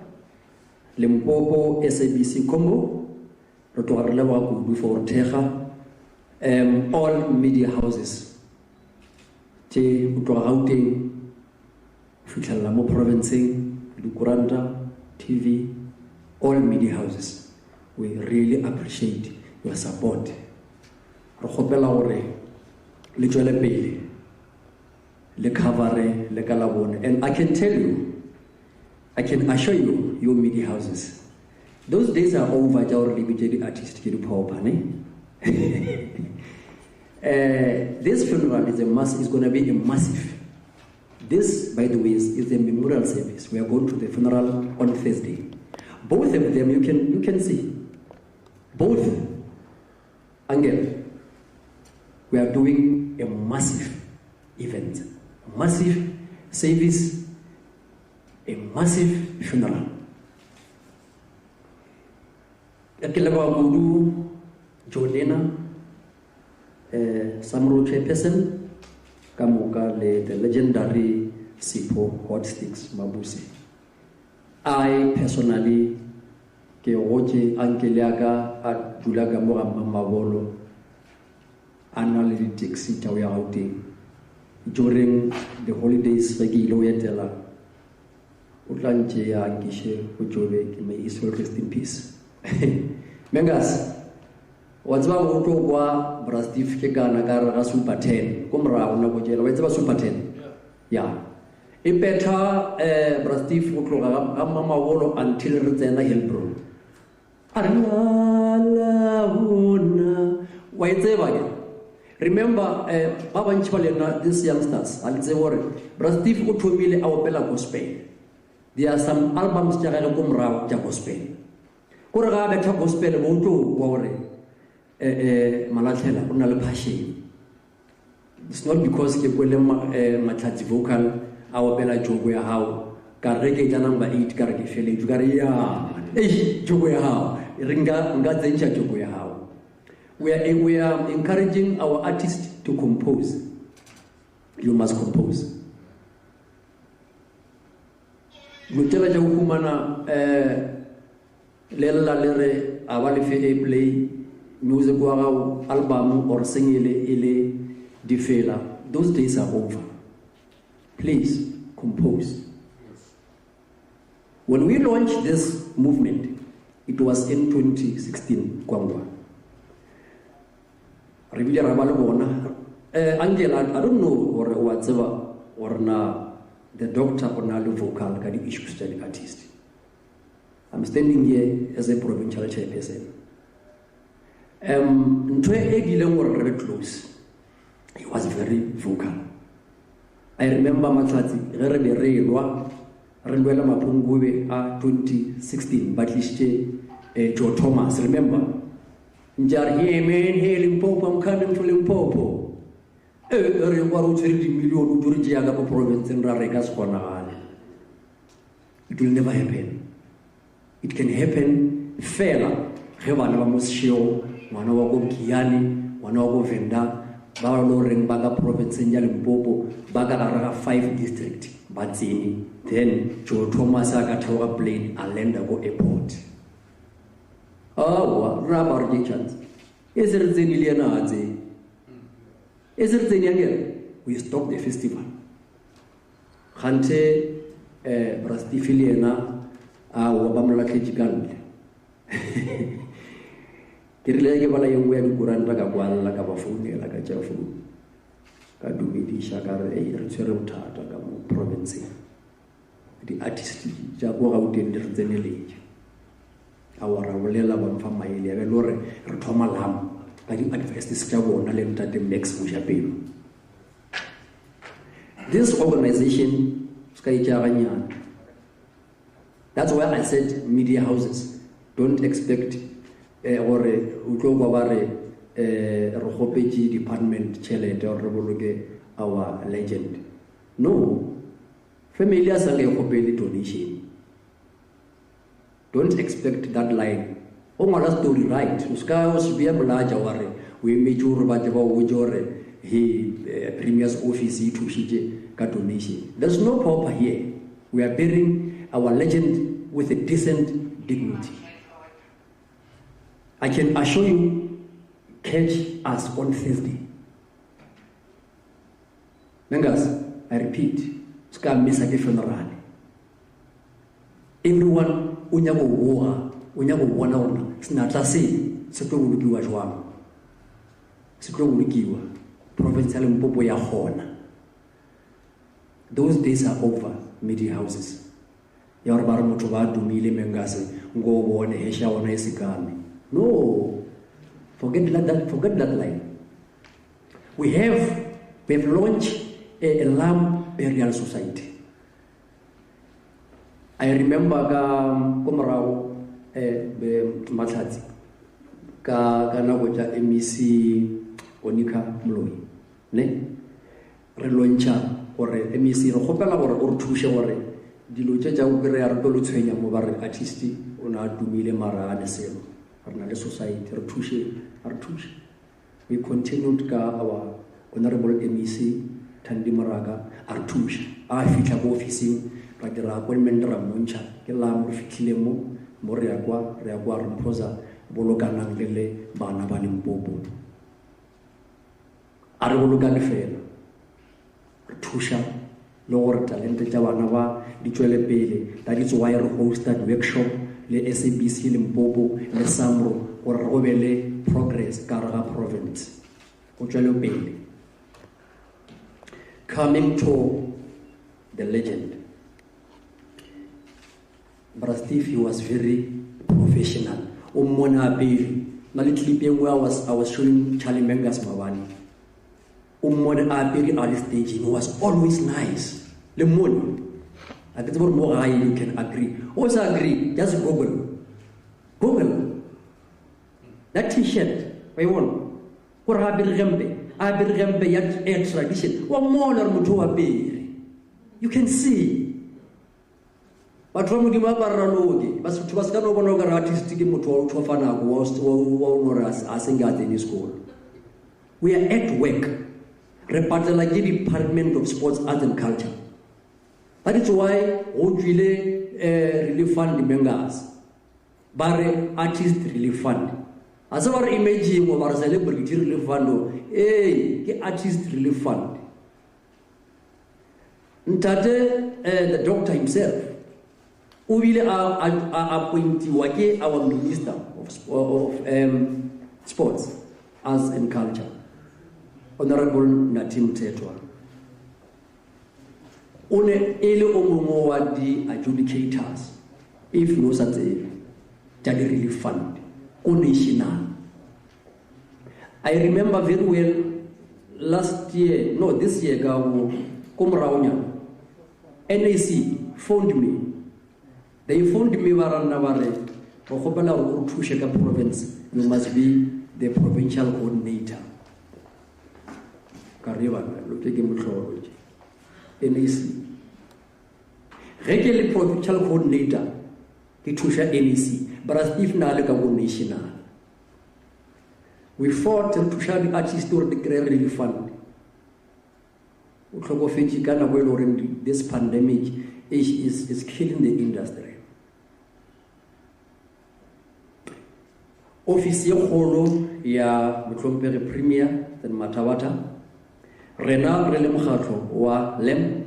Limpopo, SABC Combo, Rotuarlewa Gudu for Teja, all media houses, Te Utuaute, Fuchalamo province, Lukuranda, TV, all media houses. We really appreciate your support. Re kgopela gore le tswele pele, le cover le kalabone. And I can tell you, I can assure you, your media houses, those days are over. The artist this funeral is going to be a massive. This, by the way, is a memorial service. We are going to the funeral on Thursday. Both of them you can see. Both, Angel, we are doing a massive event, a massive service, a massive funeral. Akilaba Guru, Jordana, SAMRO chairperson, Kamuka, the legendary Sipo Hot Sticks Mabusi. I personally, Keoche Ankeliaga at Julaga Mavolo, annually takes it away outing during the holidays. Regilo Yetela, Utlanche Angishe, Ujove, may his soul rest in peace. Mengas, what's about Utogwa, Brastif Kekana, Gara Super 10, Kumra, Nabojela, what's about Super 10? Yeah. Impeta Brastif Utloga, Mama Wolo until Rizena Hilbro. Why is remember, Baba Nchipalena, these youngsters, I'll say, Brastif Utumile, our Bella Gospel. There are some albums Jagalakum Rao Jagospel. Kuraga Beta Gospel, Moto, Wore, Malatela, Unalapashi. It's not because Kekwelema Matati vocal, our Bella Joguya how, Kareke Janamba 8, Karake Feli, Jugaria, Joguya how, Ringa, Ngazencha Joguya how. We are encouraging our artists to compose. You must compose. Mutela Jaukumana Lela Lere Awalife play music album or sing ele defela. Those days are over. Please compose. When we launched this movement, it was in 2016, Kwangwa. Angela, I don't know or whatever or na the doctor or na vocal can issue study artist. I'm standing here as a provincial chairperson. Ntwe were very close. He was very vocal. I remember Matati, Rewa, Renwela Mapungwe 2016, but Joe Thomas, remember? Njar here, man, here Limpopo, I'm coming to Limpopo. Province in Raregas Kwanahani. It will never happen. It can happen fair. Hevanava Musio, Manawago Kiani, Manawago Venda, Barloring Baga Province in Limpopo, Baga 5 district, Batzini, then Joe Thomas Agatoa plane, Alendago Airport. Oh, Rabbar Jichans. Is it Zenilianazi? Is it Zenian? We stopped the festival. Hante Brastifiliana, Wabamla Kejigan. Kirlegavala young way to Kuranda Gabal, like a baffoon, like a jafu. Kadumidi Shakar, a Reservata, province. The artist Jago out in the Zenilage. Our Rawela from my Lore, Tomalam, I advise this Jabo, Nalenta the next Mushapim. This organization, Sky Javanyan, that's why I said media houses don't expect or Utogaware Rohopeji department Chelet or Rebologe, our legend. No, familiar Sale Hopeli donation. Don't expect that line. Oh, my story right. Uskaos be a larger worry. We made you Bajava Ujore, he premier's office to Shije Katonisi. There's no pauper here. We are burying our legend with a decent dignity. I can assure you, catch us on Thursday. Mengas, I repeat, Ska Misa funeral. everyone o nyaka go boga o nyaka go bona gore senatla se tlo bolokiwa jwang se tlo bolokiwa province ya Limpopo ya gona. Those days are over. Media houses ya gore ba re motho ba dumile mengase ngo bone hesha ona isikame. No, forget that line. We have launched a lamb burial society. I remember ka komorao matlhatsi ka nako ja MEC Onika Mloi ne re launcha gore MEC re gopela gore o re thushe gore dilo tša go kry-a re tlo le tshwenya mo ba re artist o ne a dumile mara a ne selo re na le society re thushe. We continued ka our honorable MEC Thandi Maraga a re thushe a fitlha ko officing ra dira appointment ra montsha ke la mo fitlhile mo re ya kwa re mposa bolokanang le bana ba Limpopo a re bolokane fela re thusha le gore talente tša bana ba di tšwele pele. That is why re hosted workshop le SABC Limpopo le SAMRO gore go be le progress ka re ga province go tšwele pele. Coming to the legend, Brother Steve, he was very professional. Umona baby, na little bit where I was showing Charlie Mengas Mawani. Umona baby on the stage, he was always nice. Le moon, I think more you can agree. Also agree, just Google that T-shirt. I want. Or Abirgembe yet a tradition. One more Mutua baby. You can see. But from the Mabaralogi, but it was no longer artistic motor Chofana was asking at any school. We are at work, Repartalagi Department of Sports, Arts and Culture. That is why Ojile Relief Fund the Mengas, Bare Artist Relief Fund. As our imaging of our celebrity relief fund, the Artist Relief Fund. Ntate, the doctor himself, who will appoint Wake, our Minister of Sports, Arts and Culture, Honorable Natim Tetwa. One ele omumo di adjudicators, if no such a relief fund. I remember very well this year, NAC phoned me. They phoned me Varanavare, Rohopala province, you must be the provincial coordinator. NAC. Regular provincial coordinator, Kitusha NAC. But if Naleka national, we fought to share the artist or the relief fund. This pandemic is killing the industry. Office Holo, ya Mutlompere Premier, then Matawata, Rena Relem Hato, wa Lem,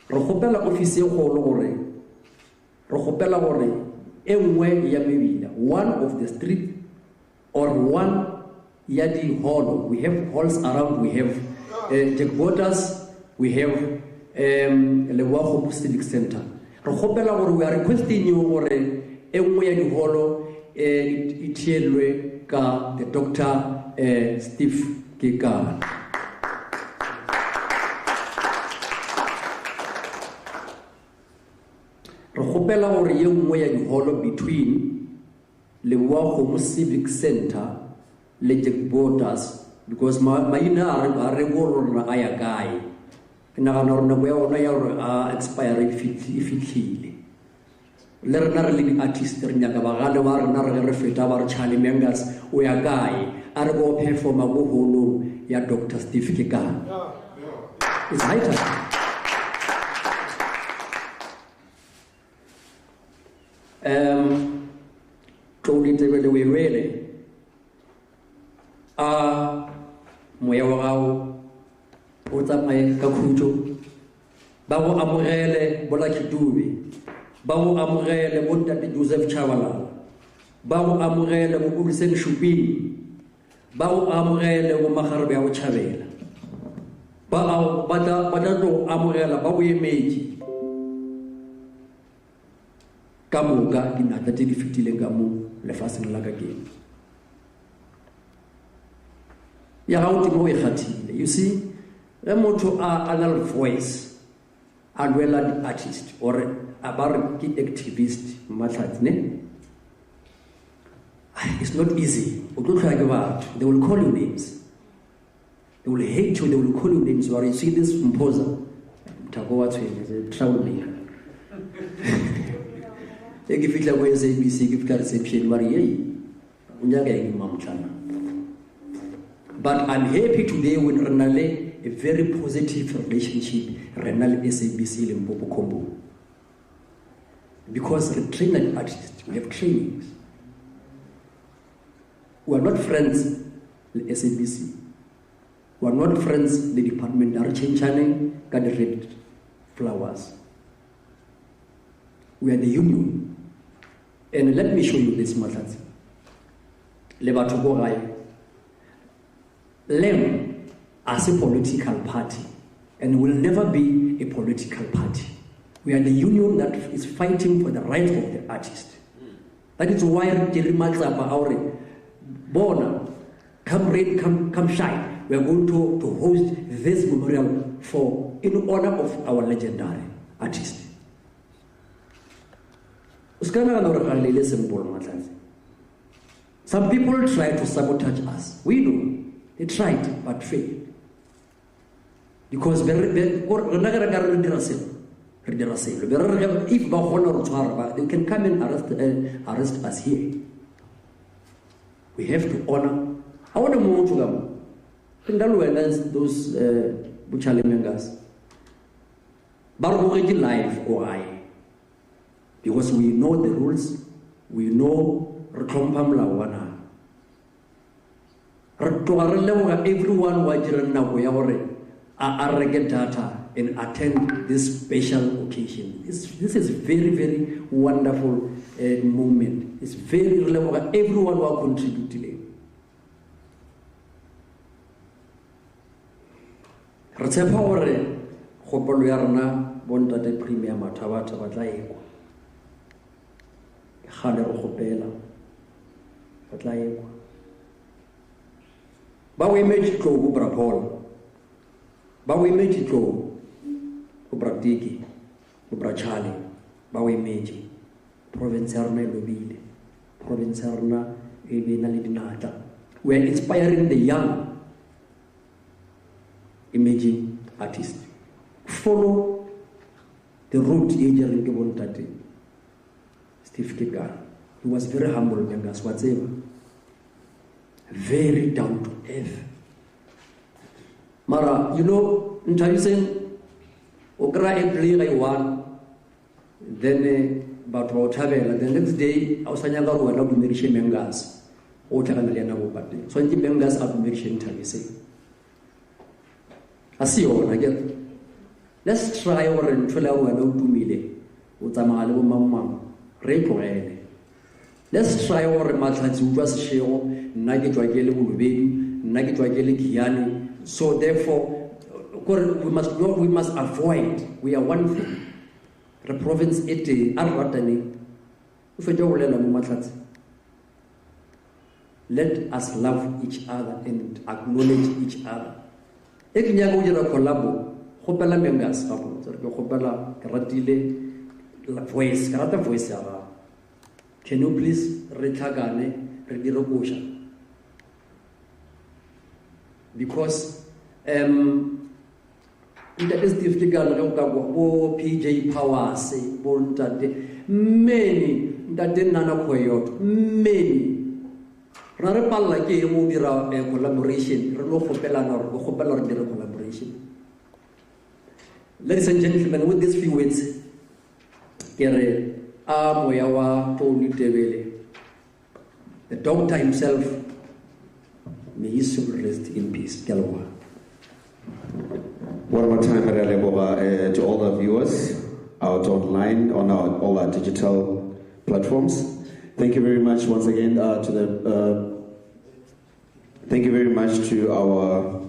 Rohopela Office Holo, Rohopela Ore. One of the street or one yadi hall. We have halls around. We have headquarters. We have Lewaho Civic Center. Rohopela, we are requesting you or yadi hall. Itielwe ka the Dr. Steve Kekana. Rohopela or young way and hollow between Lewaho Civic Center, Legend Borders, because my inner are regular ayagai. Now, no expiring if it heal. Learner living artist, Nagavagana, Narafeta, Charlie Mengas, we are guy, Argo pay for Mago, ya Dr. Steve Kekana. It's high time. Told it the way really. Moyawao, Ota my Kakuto, Babo Amorele, Bolaki Dubi, ba go amogele bo ntate Joseph Chabalala, ba go amogele bo Uliseng Shupini, ba go amogele bo Magarebe ya go Chabela, ba tla tlo amogela ba boemedi ka moka dinatla tse di fetileng ka mo lefatsheng la ka keng. Ya ga o timo e kgathile. You see, ge motho a na le voice a lwela di-artist or a ba re ke activist Mahlatsi, ne? It's not easy. O tlo tlhoya ke batho. They will call you names. They will hate you. They will call you names. You see this composer, Mthako wa Tshwene, is a troublemaker. E ke fitla go SABC ke fitla reception ba re hey o nyaka eng mamtlana. But I'm happy today with Renale, a very positive relationship, Renale SABC Limpopo Combo. Because we train an artist, we have trainings. We are not friends, the SABC. We are not friends, the department, Archenchane, got the red flowers. We are the union. And let me show you this matter. Lebatogorai. LEM as a political party and will never be a political party. We are the union that is fighting for the rights of the artist. That is why Bona, come rain, come shine. We are going to host this memorial in honor of our legendary artist. Some people try to sabotage us. We know. They tried, but failed. Because if they can come and arrest us here. We have to honor. I want to move to them. Those Buchale members. Barboreji life or I. Because we know the rules, we know Rekompam Lawana. Everyone data and attend this special occasion. This is very, very wonderful moment. It's very relevant. Everyone will contribute to it. Retsepa gore kgopolo ya rona bontate premier Mathabata ba tla ekwa. Gale re kgopela ba tla ekwa. Ba we image tlo go bra Paul. Ba we image tlo go bra Tiki, go bra Charlie. Ba we image province ya rona lobile. Province ya rona e be na le dinata. We are inspiring the young imaging artists. Follow the route Ejerin ke bontate Steve Kekana. He was very humble, Nyangas, whatever. Very down to earth. Mara, you know, in Chinese, Okra a play I won, then about Tabela. The next day, I was saying, I was not Merisha Mengas, or Taganaliana Wopati. So in the Mengas, I've Merisha Tabisi. I see all again. Let's try over and fill out 2 million. Utamalu Mamma, Repo. Let's try over Matlanzu was show, Nagi Twageli Ulubi, Nagi Twageli Kiani. So therefore, we must avoid. We are one thing. The province 80 Arvatani. If we don't let us love each other and acknowledge each other. Ekinyago kolabo, hopela mengas, hopela karatile voice, karata voice. Can you please retagane redirogosha? Because in the SDF PJ Powers, many that didn't know many. Rarapala ke mudira collaboration, collaboration. Ladies and gentlemen, with these few words, Moyawa Tony Tebele, the doctor himself, may his soul rest in peace. Galwa. One more time, to all the viewers, out online on all our digital platforms. Thank you very much once again thank you very much to our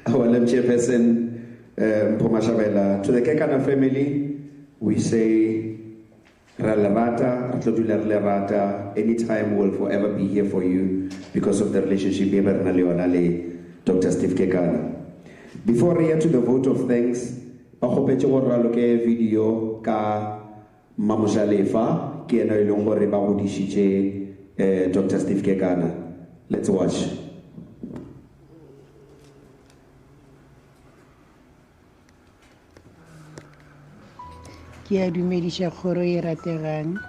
our lab chairperson, Mpomashabela. To the Kekana family, we say, anytime we'll forever be here for you because of the relationship we have with Dr. Steve Kekana. Before we get to the vote of thanks, I hope you will look at video ka Mamujalefa, ki ena ilongo reba godishitse Dr. Steve Kekana. Let's watch. Ke a dumedisha kgoro e rategang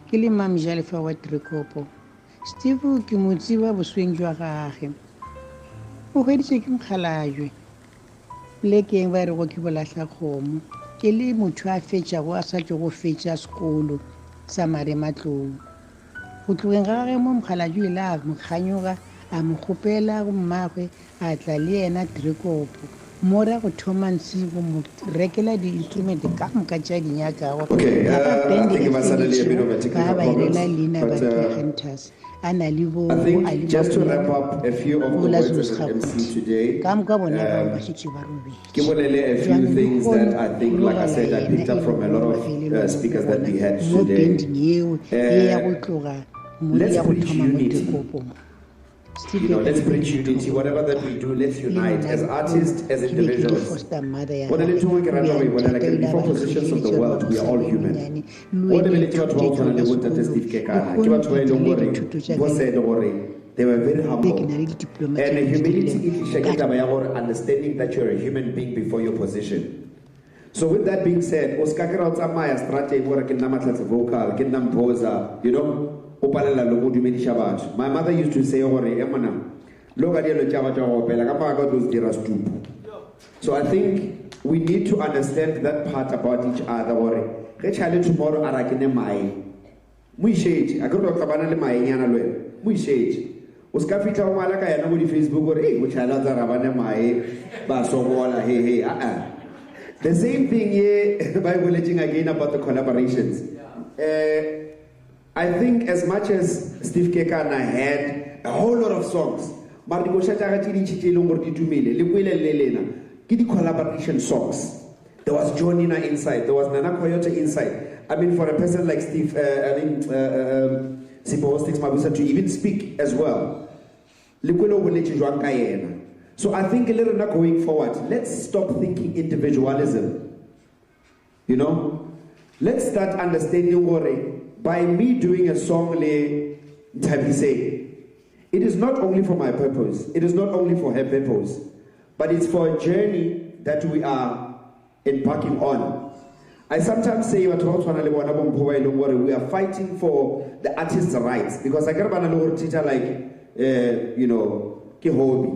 ke le Mamujalefa wa Trikopo. Steve ke mo tseba bosweng jwa gagwe. O hweditse ke mokgalajwe plekeng ba re go ke bolatla kgomo ke le motho a fetšago a sa tlo go fetša sekolo sa Marematlou. Go tlogeng ga gage mo mokgalajwe ile a mo kganyoga a mo kgopela go mmagwe a tla le ena Trikopo mo ra go thoma ntsi go mo rekela di-instrument ka moka tša di nyakago. Okay, I think it was suddenly a bit of a technical problem, but I think just to wrap up a few of the words of the MC today, give a few things that I think, like I said, I picked up from a lot of speakers that we had today. Let's preach unity. You know, let's preach unity. Whatever that we do, let's unite as artists, as individuals. When I talk like in different positions of the world, we are all human. They were very humble. And humility is understanding that you're a human being before your position. So with that being said, you know, my mother used to say, so I think we need to understand that part about each other. Tomorrow, we shade. I go to Kabana Mai, we shade. Uskafita Malaka and nobody Facebook or which I love the Ravana Mai, Basomola, hey, The same thing here by relating again about the collaborations. I think as much as Steve Kekana had a whole lot of songs, collaboration songs. There was Jonina inside, there was Nana Koyota inside. I mean, for a person like Steve, Sipo Sticks Mabusa to even speak as well. So I think a little bit going forward, let's stop thinking individualism. You know? Let's start understanding by me doing a song, it is not only for my purpose, it is not only for her purpose, but it's for a journey that we are embarking on. I sometimes say we are fighting for the artist's rights because I get a teacher like you know, hobby.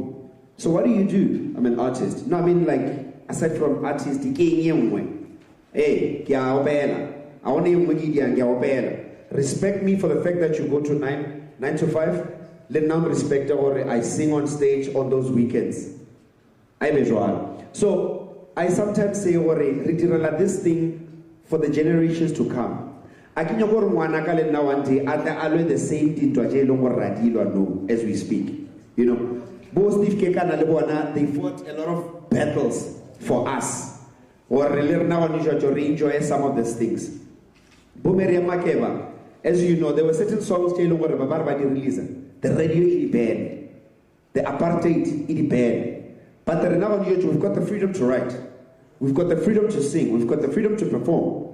So what do you do? I'm an artist. No, I mean like aside from artist, hey, I want to respect me for the fact that you go to 9 to 5. Let now respect or I sing on stage on those weekends. I'm visual. So I sometimes say, this thing for the generations to come. I can go now one day the same thing as we speak. You know, both Steve Kekana they fought a lot of battles for us. Or now to enjoy some of these things. As you know, there were certain songs the radio is banned, the apartheid is banned. But now we've got the freedom to write, we've got the freedom to sing, we've got the freedom to perform.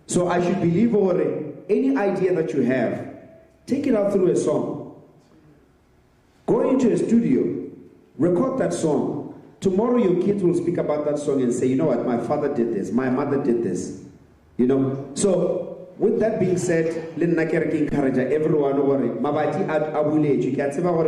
So I should believe any idea that you have, take it out through a song. Go into a studio, record that song. Tomorrow your kids will speak about that song and say, you know what, my father did this, my mother did this. You know, so with that being said, everyone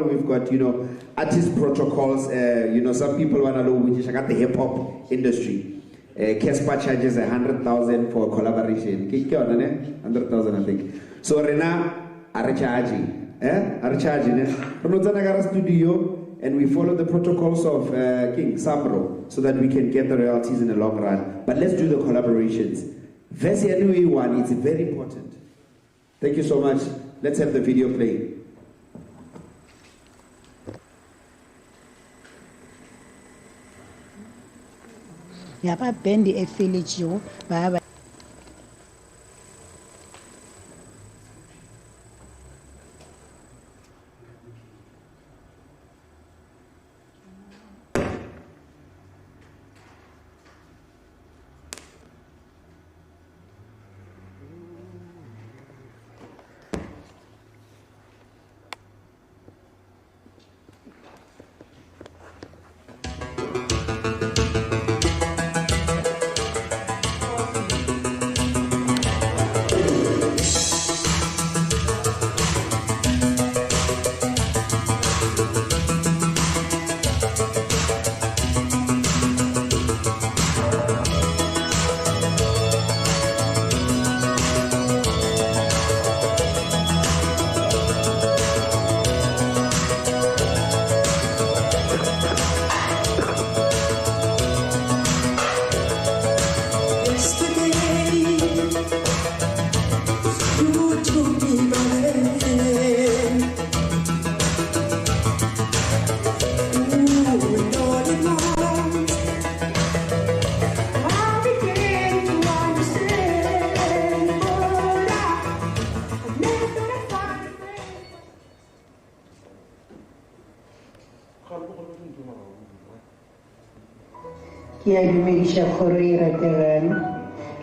we've got, you know, artist protocols, you know, some people want to know which got the hip hop industry. Kespa charges 100,000 for collaboration. 100,000 I think. So Rena are charging. Are charging. Studio and we follow the protocols of King SAMRO so that we can get the royalties in the long run. But let's do the collaborations. Verse Yanui one is very important. Thank you so much. Let's have the video play. Yaba band e feletsego ba ke a dumediša kgoro e rategang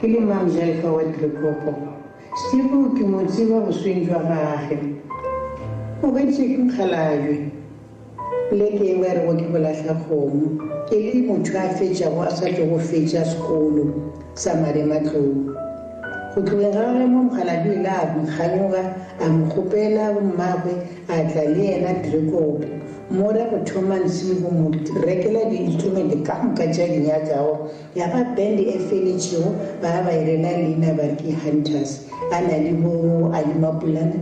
ke le mamjalefa wa Trekopo. Steve ke mo tseba bosweng jwa gage o gantse ke nkgalajwe le ke e ba re go ke bolatlha kgomo ke le motho a fetšago a sa tlo go fetša sekolo sa marematlou go tlogeng gage mo mokgalajwe ile a nkganyoga a mokgopela bommagwe a tla le yena Trekopo mora go thomanse go mo rekela di-instrument ka moka tša dinyakago ya ba band e feletšego ba ba irela leina ba re ke Hunters a na le bo Alimapulana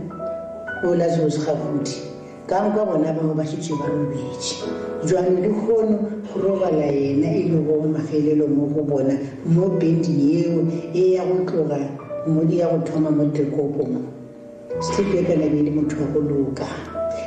o la se gafudi ka moka bona bao ba šetše ba robetše jwang le kgono go robala yena e le go mafelelo mo go bona mo bending yeo e ya go tloga mo di ya go thoma mo Trekopo mo Steve Kekana be le motho wa go loka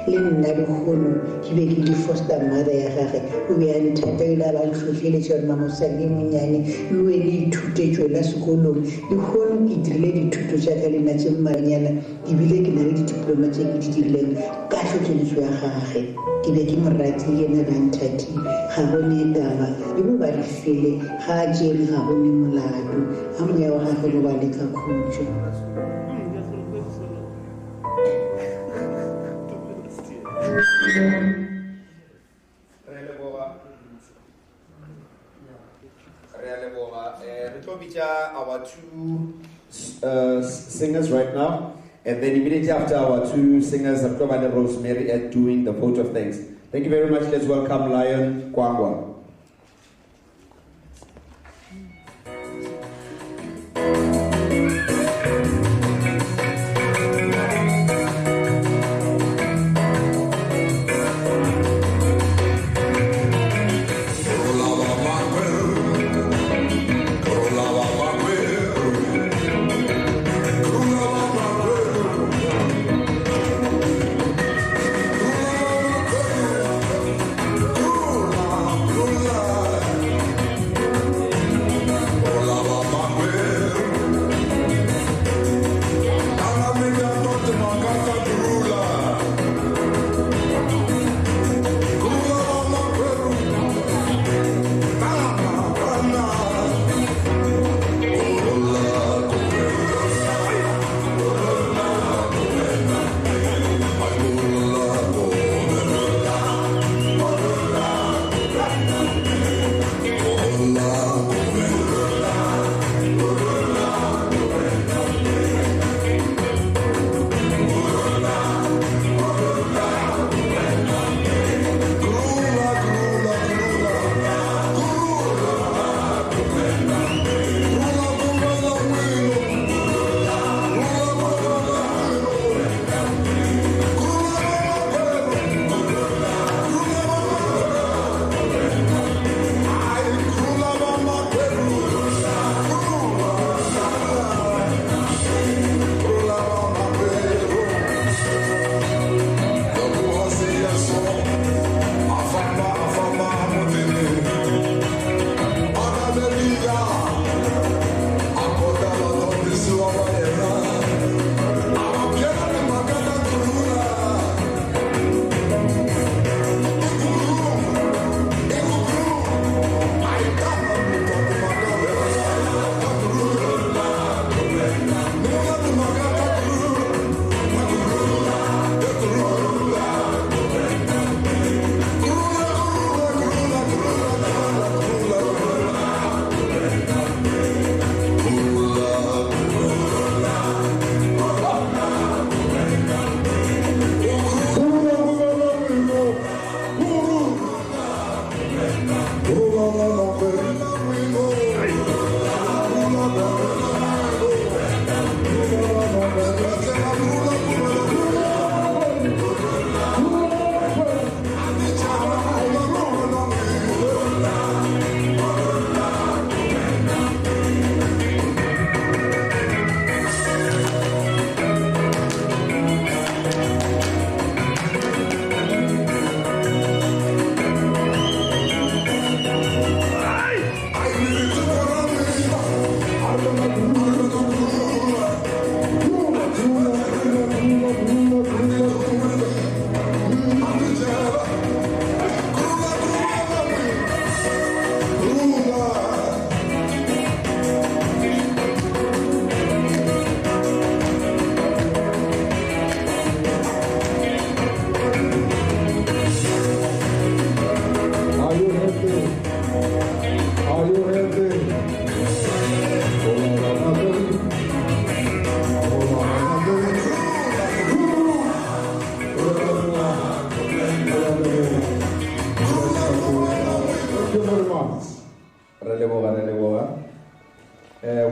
le nna le kgono ke be ke di foster mother ya gage o be a nthata ile ba ntlhotlheletša gore mamosadi monyane le o le ithutetšo la sekolong le kgono ke dirile dithuto tša ka lena tše mmanyana ebile ke na le didiploma tše ke di dirileng ka tlhotlheletšo ya gage ke be ke morati yena ba nthati ga bone taba e bo ba re fele ga a tšere ga bone molado a moya wa gage le ba le ka khutšo. Our two singers right now, and then immediately after our two singers, October and Rosemary, are doing the vote of thanks. Thank you very much. Let's welcome Lion Kwangwa. Cool.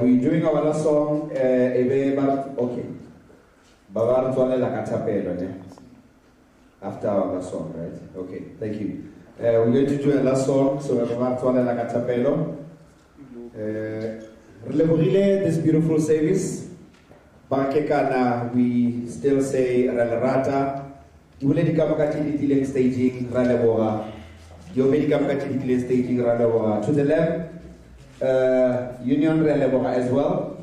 We're doing our last song, okay. Babar Tuale la Catapelo, after our last song, right? Okay, thank you. We're going to do a last song, so Babar Tuale la Catapelo. Releborile this beautiful service. Kekana, we still say Ralarata. Ibule di kamakati di staging Ralebora. Yobedi kamakati di staging Ralebora. To the left, Union Ralebora as well.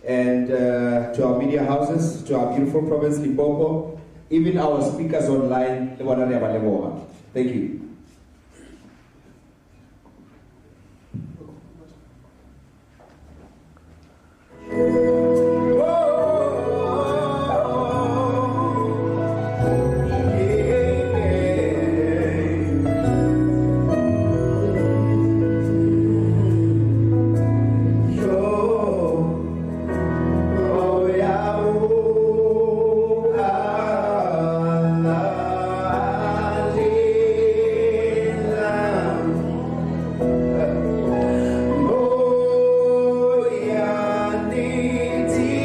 And to our media houses, to our beautiful province Limpopo, even our speakers online, thank you. Ti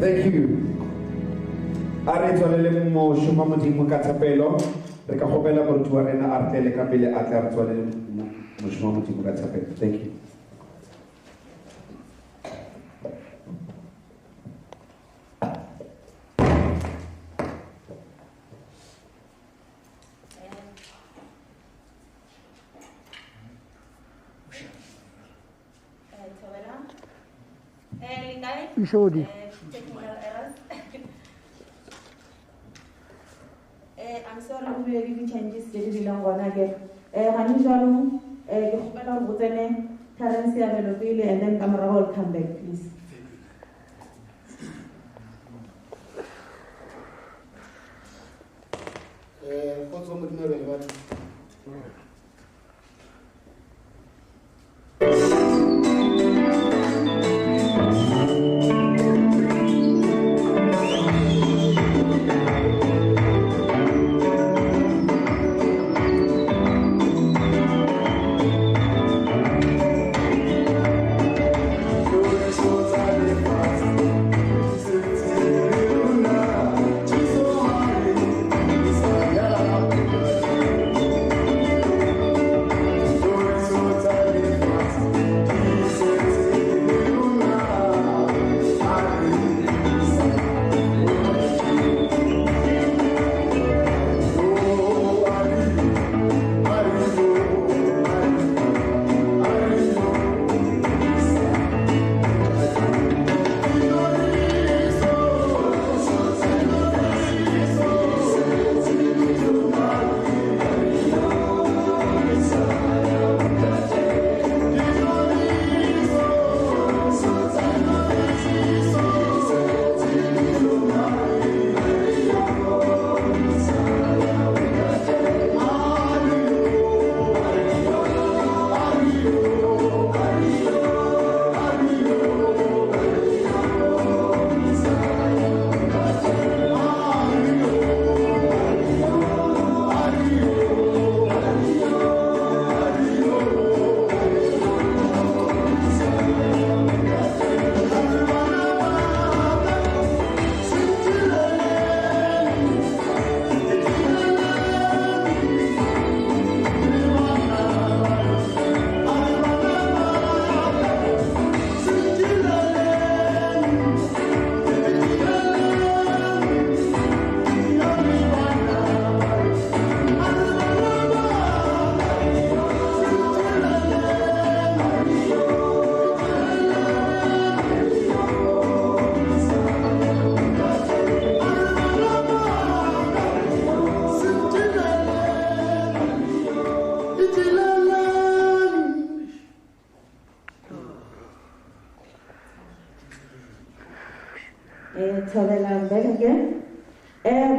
Thank you. Are tswalele mo shuma modimo ka thapelo re ka gopela gore tuwa rena a rtele ka pele a tla re tswalele mo shuma modimo ka thapelo. Thank you. Mshodi. I'm sorry to be really changes the long again. Hanujalo, currency availability, and then camera will come back, please. What's on the middle?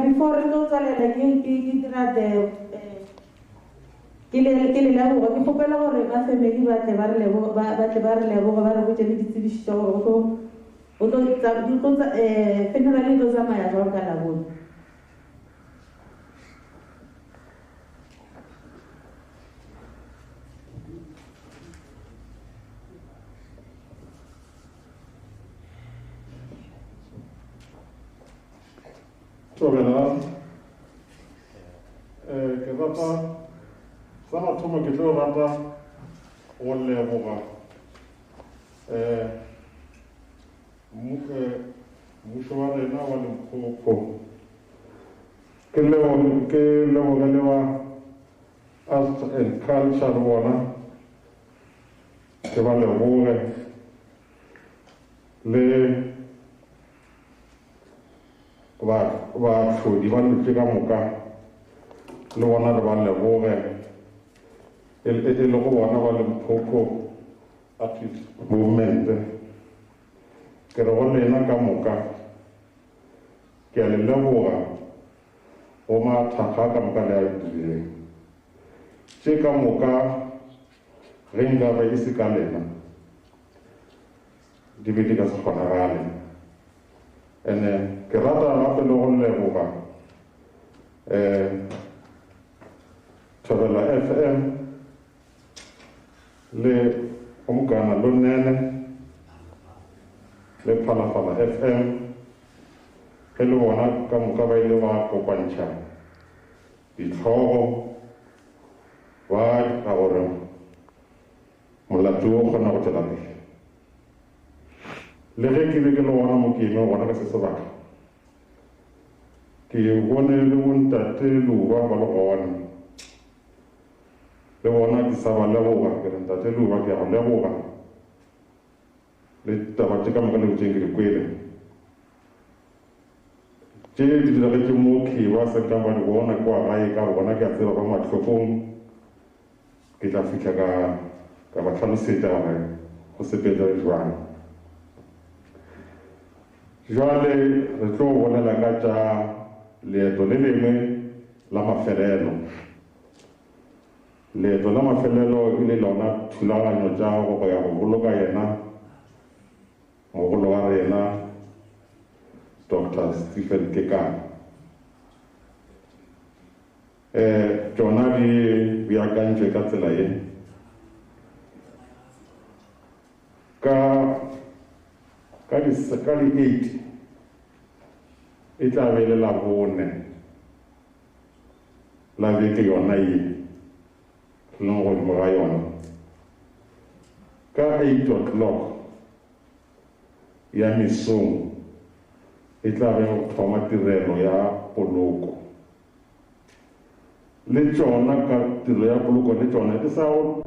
Before we go to ke le leboga ke kgopela gore ba family ba tle ba re leboga ba re botse le ditsebišitša gore funeral e tlo tsamaya jwang ka labone. Tobela, ke rata sa mathomo ke tlo rata go leboga mmušo wa rena wa Limpopo ke leboge le wa arts and culture bona ke ba leboge le bahlodi ba dutse ka moka le bona le ba leboge e le go bona ba Limpopo artist movement ke re go lena ka moka ke a le leboga go mathakga ka moka le a dirileng tše ka moka ge nka ba e se ka lena di be di ka se kgonagale. And ke rata gape le go leboga Thobela FM le Omkana Lonene le Phalaphala FM ge le bona ka moka ba ile ba kopantšha ditlhogo ba ka gore molato o kgona go tšwela pele. Le ge ke be ke le gona mokeme gona ka se sebaka ke bone le bontate Luba ba le gona le bona ke sa ba leboga ke re ntate Luba ke a go leboga le taba tše ka moka le botšeng ke di kwele tše di diragetse mo khiba se ka ba di bona kwa gae ka bona ke a tseba ba mahlokong ke tla fitlha ka ba tlhalosetša gore go sepetša jwang. Jwale re tlo bolela ka tša leeto le lengwe la mafelelo. Leeto la mafelelo e le lona thulaganyo tša go ya go boloka yena mogolo wa rena Dr. Stephen Kekana. Tšona di beakantšwe ka tsela ye ka di 8 e tla be le la bone la beke yona ye leng godimo ga yona ka 8 o'clock ya mesong e tla be go thoma tirelo ya poloko le tšona ka tiro ya poloko le tšona e sa go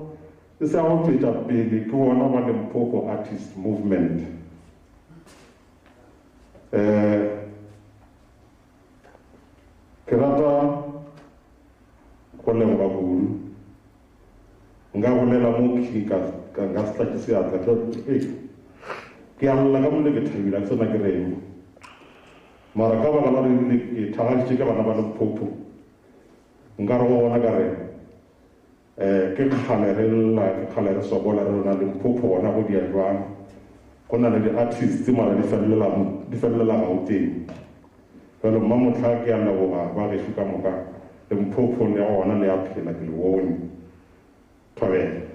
tšwetša pele ke bona ba Limpopo Artist Movement. Ke rata go leboga kudu nka bolela mo ka se tla ke seatla ke a lla ka mole ke thabila ke sena ke reng mara ka baka la re ke thakgaditše ke bana ba Limpopo nka re go bona ka re ke kgale re sokola re rona Limpopo gona go dia jwang go na le di-artists mara di felelela Gauteng. Jalo mma motlha ke a leboga ba gešo ka moka Limpopo le gona le a phela ke le bone. Thobela.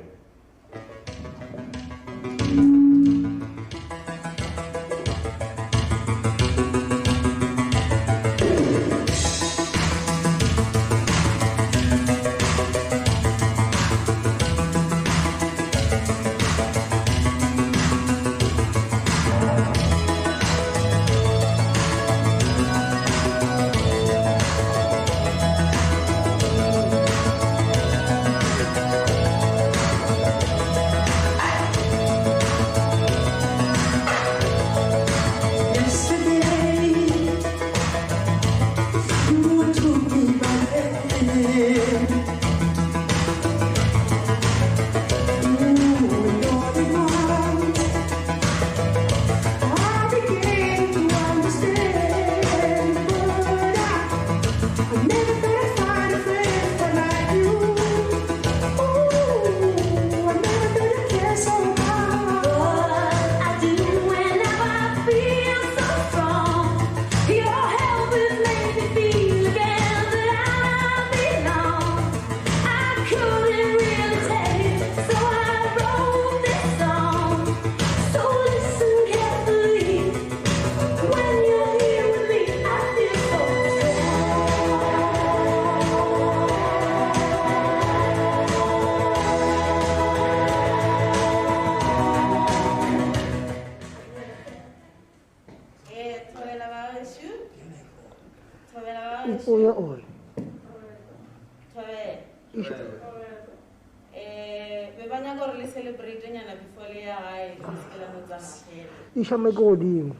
Isha me godimo.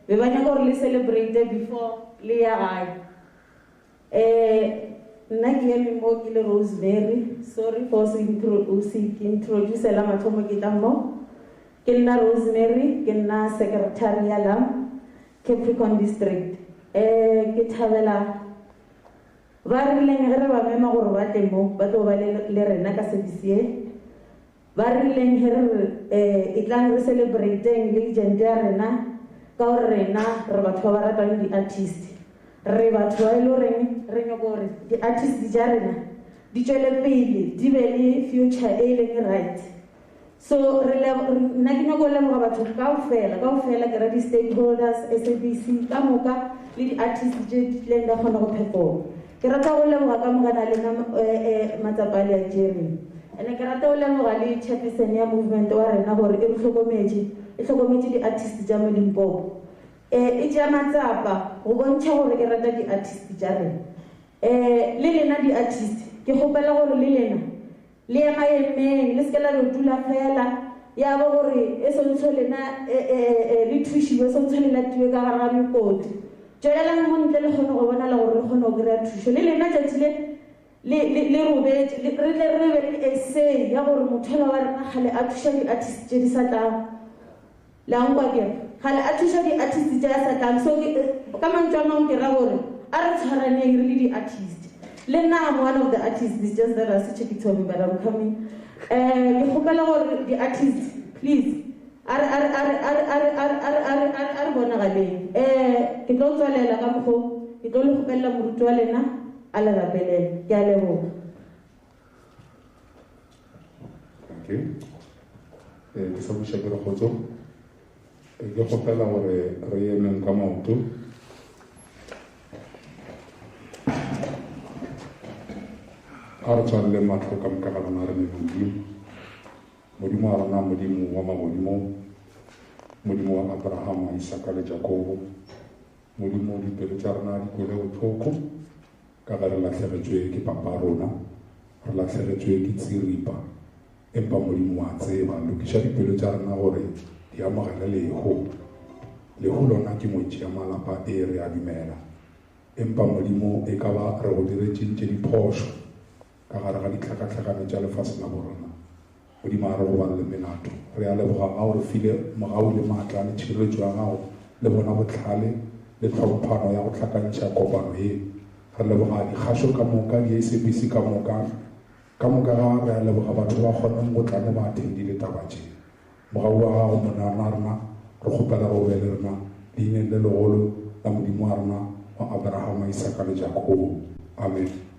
Be ba nyaka gore le celebrate before le ya gae. Nna ke eme mo ke le Rosemary. Sorry for introduce la mathomo ke tla mo. Ke nna Rosemary, ke nna secretary ya la Capricorn District. ke thabela ba rileng ge re ba mema gore ba temo ba tlo ba le rena ka service ye ba rileng ge re tlang re celebrate-eng le gente ya rena ka gore rena re batho ba ba ratang di-artist re batho ba e le goreng re nyako gore di-artist ja rena di tšwele pele di be le future e leng right. So nna ke nyako lemoga batho kaofela ke ra di-stakeholders SABC ka moka le di-artist tše di tleng da kgona go perform. Ke rata go lemoga ka moka na lena matsapa le a jereng ene ke rata go lemoga le chairperson ya movement wa rena gore e hlokometše di-artist tša mo Limpopo e tšea matsapa go bontšha gore e rata di-artist tša rena le lena di-artist ke kgopela gore le lena le ema emeng le se ke la le dula fela ya ba gore e sontsho lena le thušiwe sontsho le latiwe ka gare ga mekoti tšwelelang mo ntle le kgone go bonala gore le kgone go kry-a thušo le lena tšatši le robetse re tle re be le essay ya gore mothola wa rena gale a thuša di-artist tše di sa tlang lankwa kere gale a thuša di-artist tše ya sa tlang so ka mantswe a mangwe ke ra gore a re tshwaraneng re le di-artist le nna I'm one of the artists it's just that I see check it on but I'm coming ke kgopela gore di-artist please a re bonagaleng ke tlo tswalela ka mokgo ke tlo le kgopelela moruti wa lena a le rapelele ke a leboga. Okay. Ke sa buša ke re kgotso ke kgopela gore re emeng ka maoto a re tshwanele matlho ka moka ga rona re le modimo wa rona modimo wa magodimo modimo wa Abraham Isaka le Jakobo modimo dipelo tša rona di kwele botlhoko ka ge re latlhegetswe ke papa rona re latlhegetswe ke tsiripa empa modimo wa tseba lokiša dipelo tša rona gore di amogele leho lona ke motši ya malapa e re a dumela empa modimo e ka ba re go diretšentše diphošo ka gare ga ditlhakatlhakano tša lefase la borona modimo a re go ba le menato re a leboga ga gore file mogau le maatla le tšhireletšo ya gago le bona botlhale le tlhomphano ya go tlhakantšha kopano ye re leboga dikgašo ka moka di-SABC ka moka ga re a leboga batho ba kgonang go tla le ba attendile taba tše mogau wa gago monana rena re kgopela go be le rena leineng le legolo la modimo wa rena wa Abraham Isaka le Jakobo amen.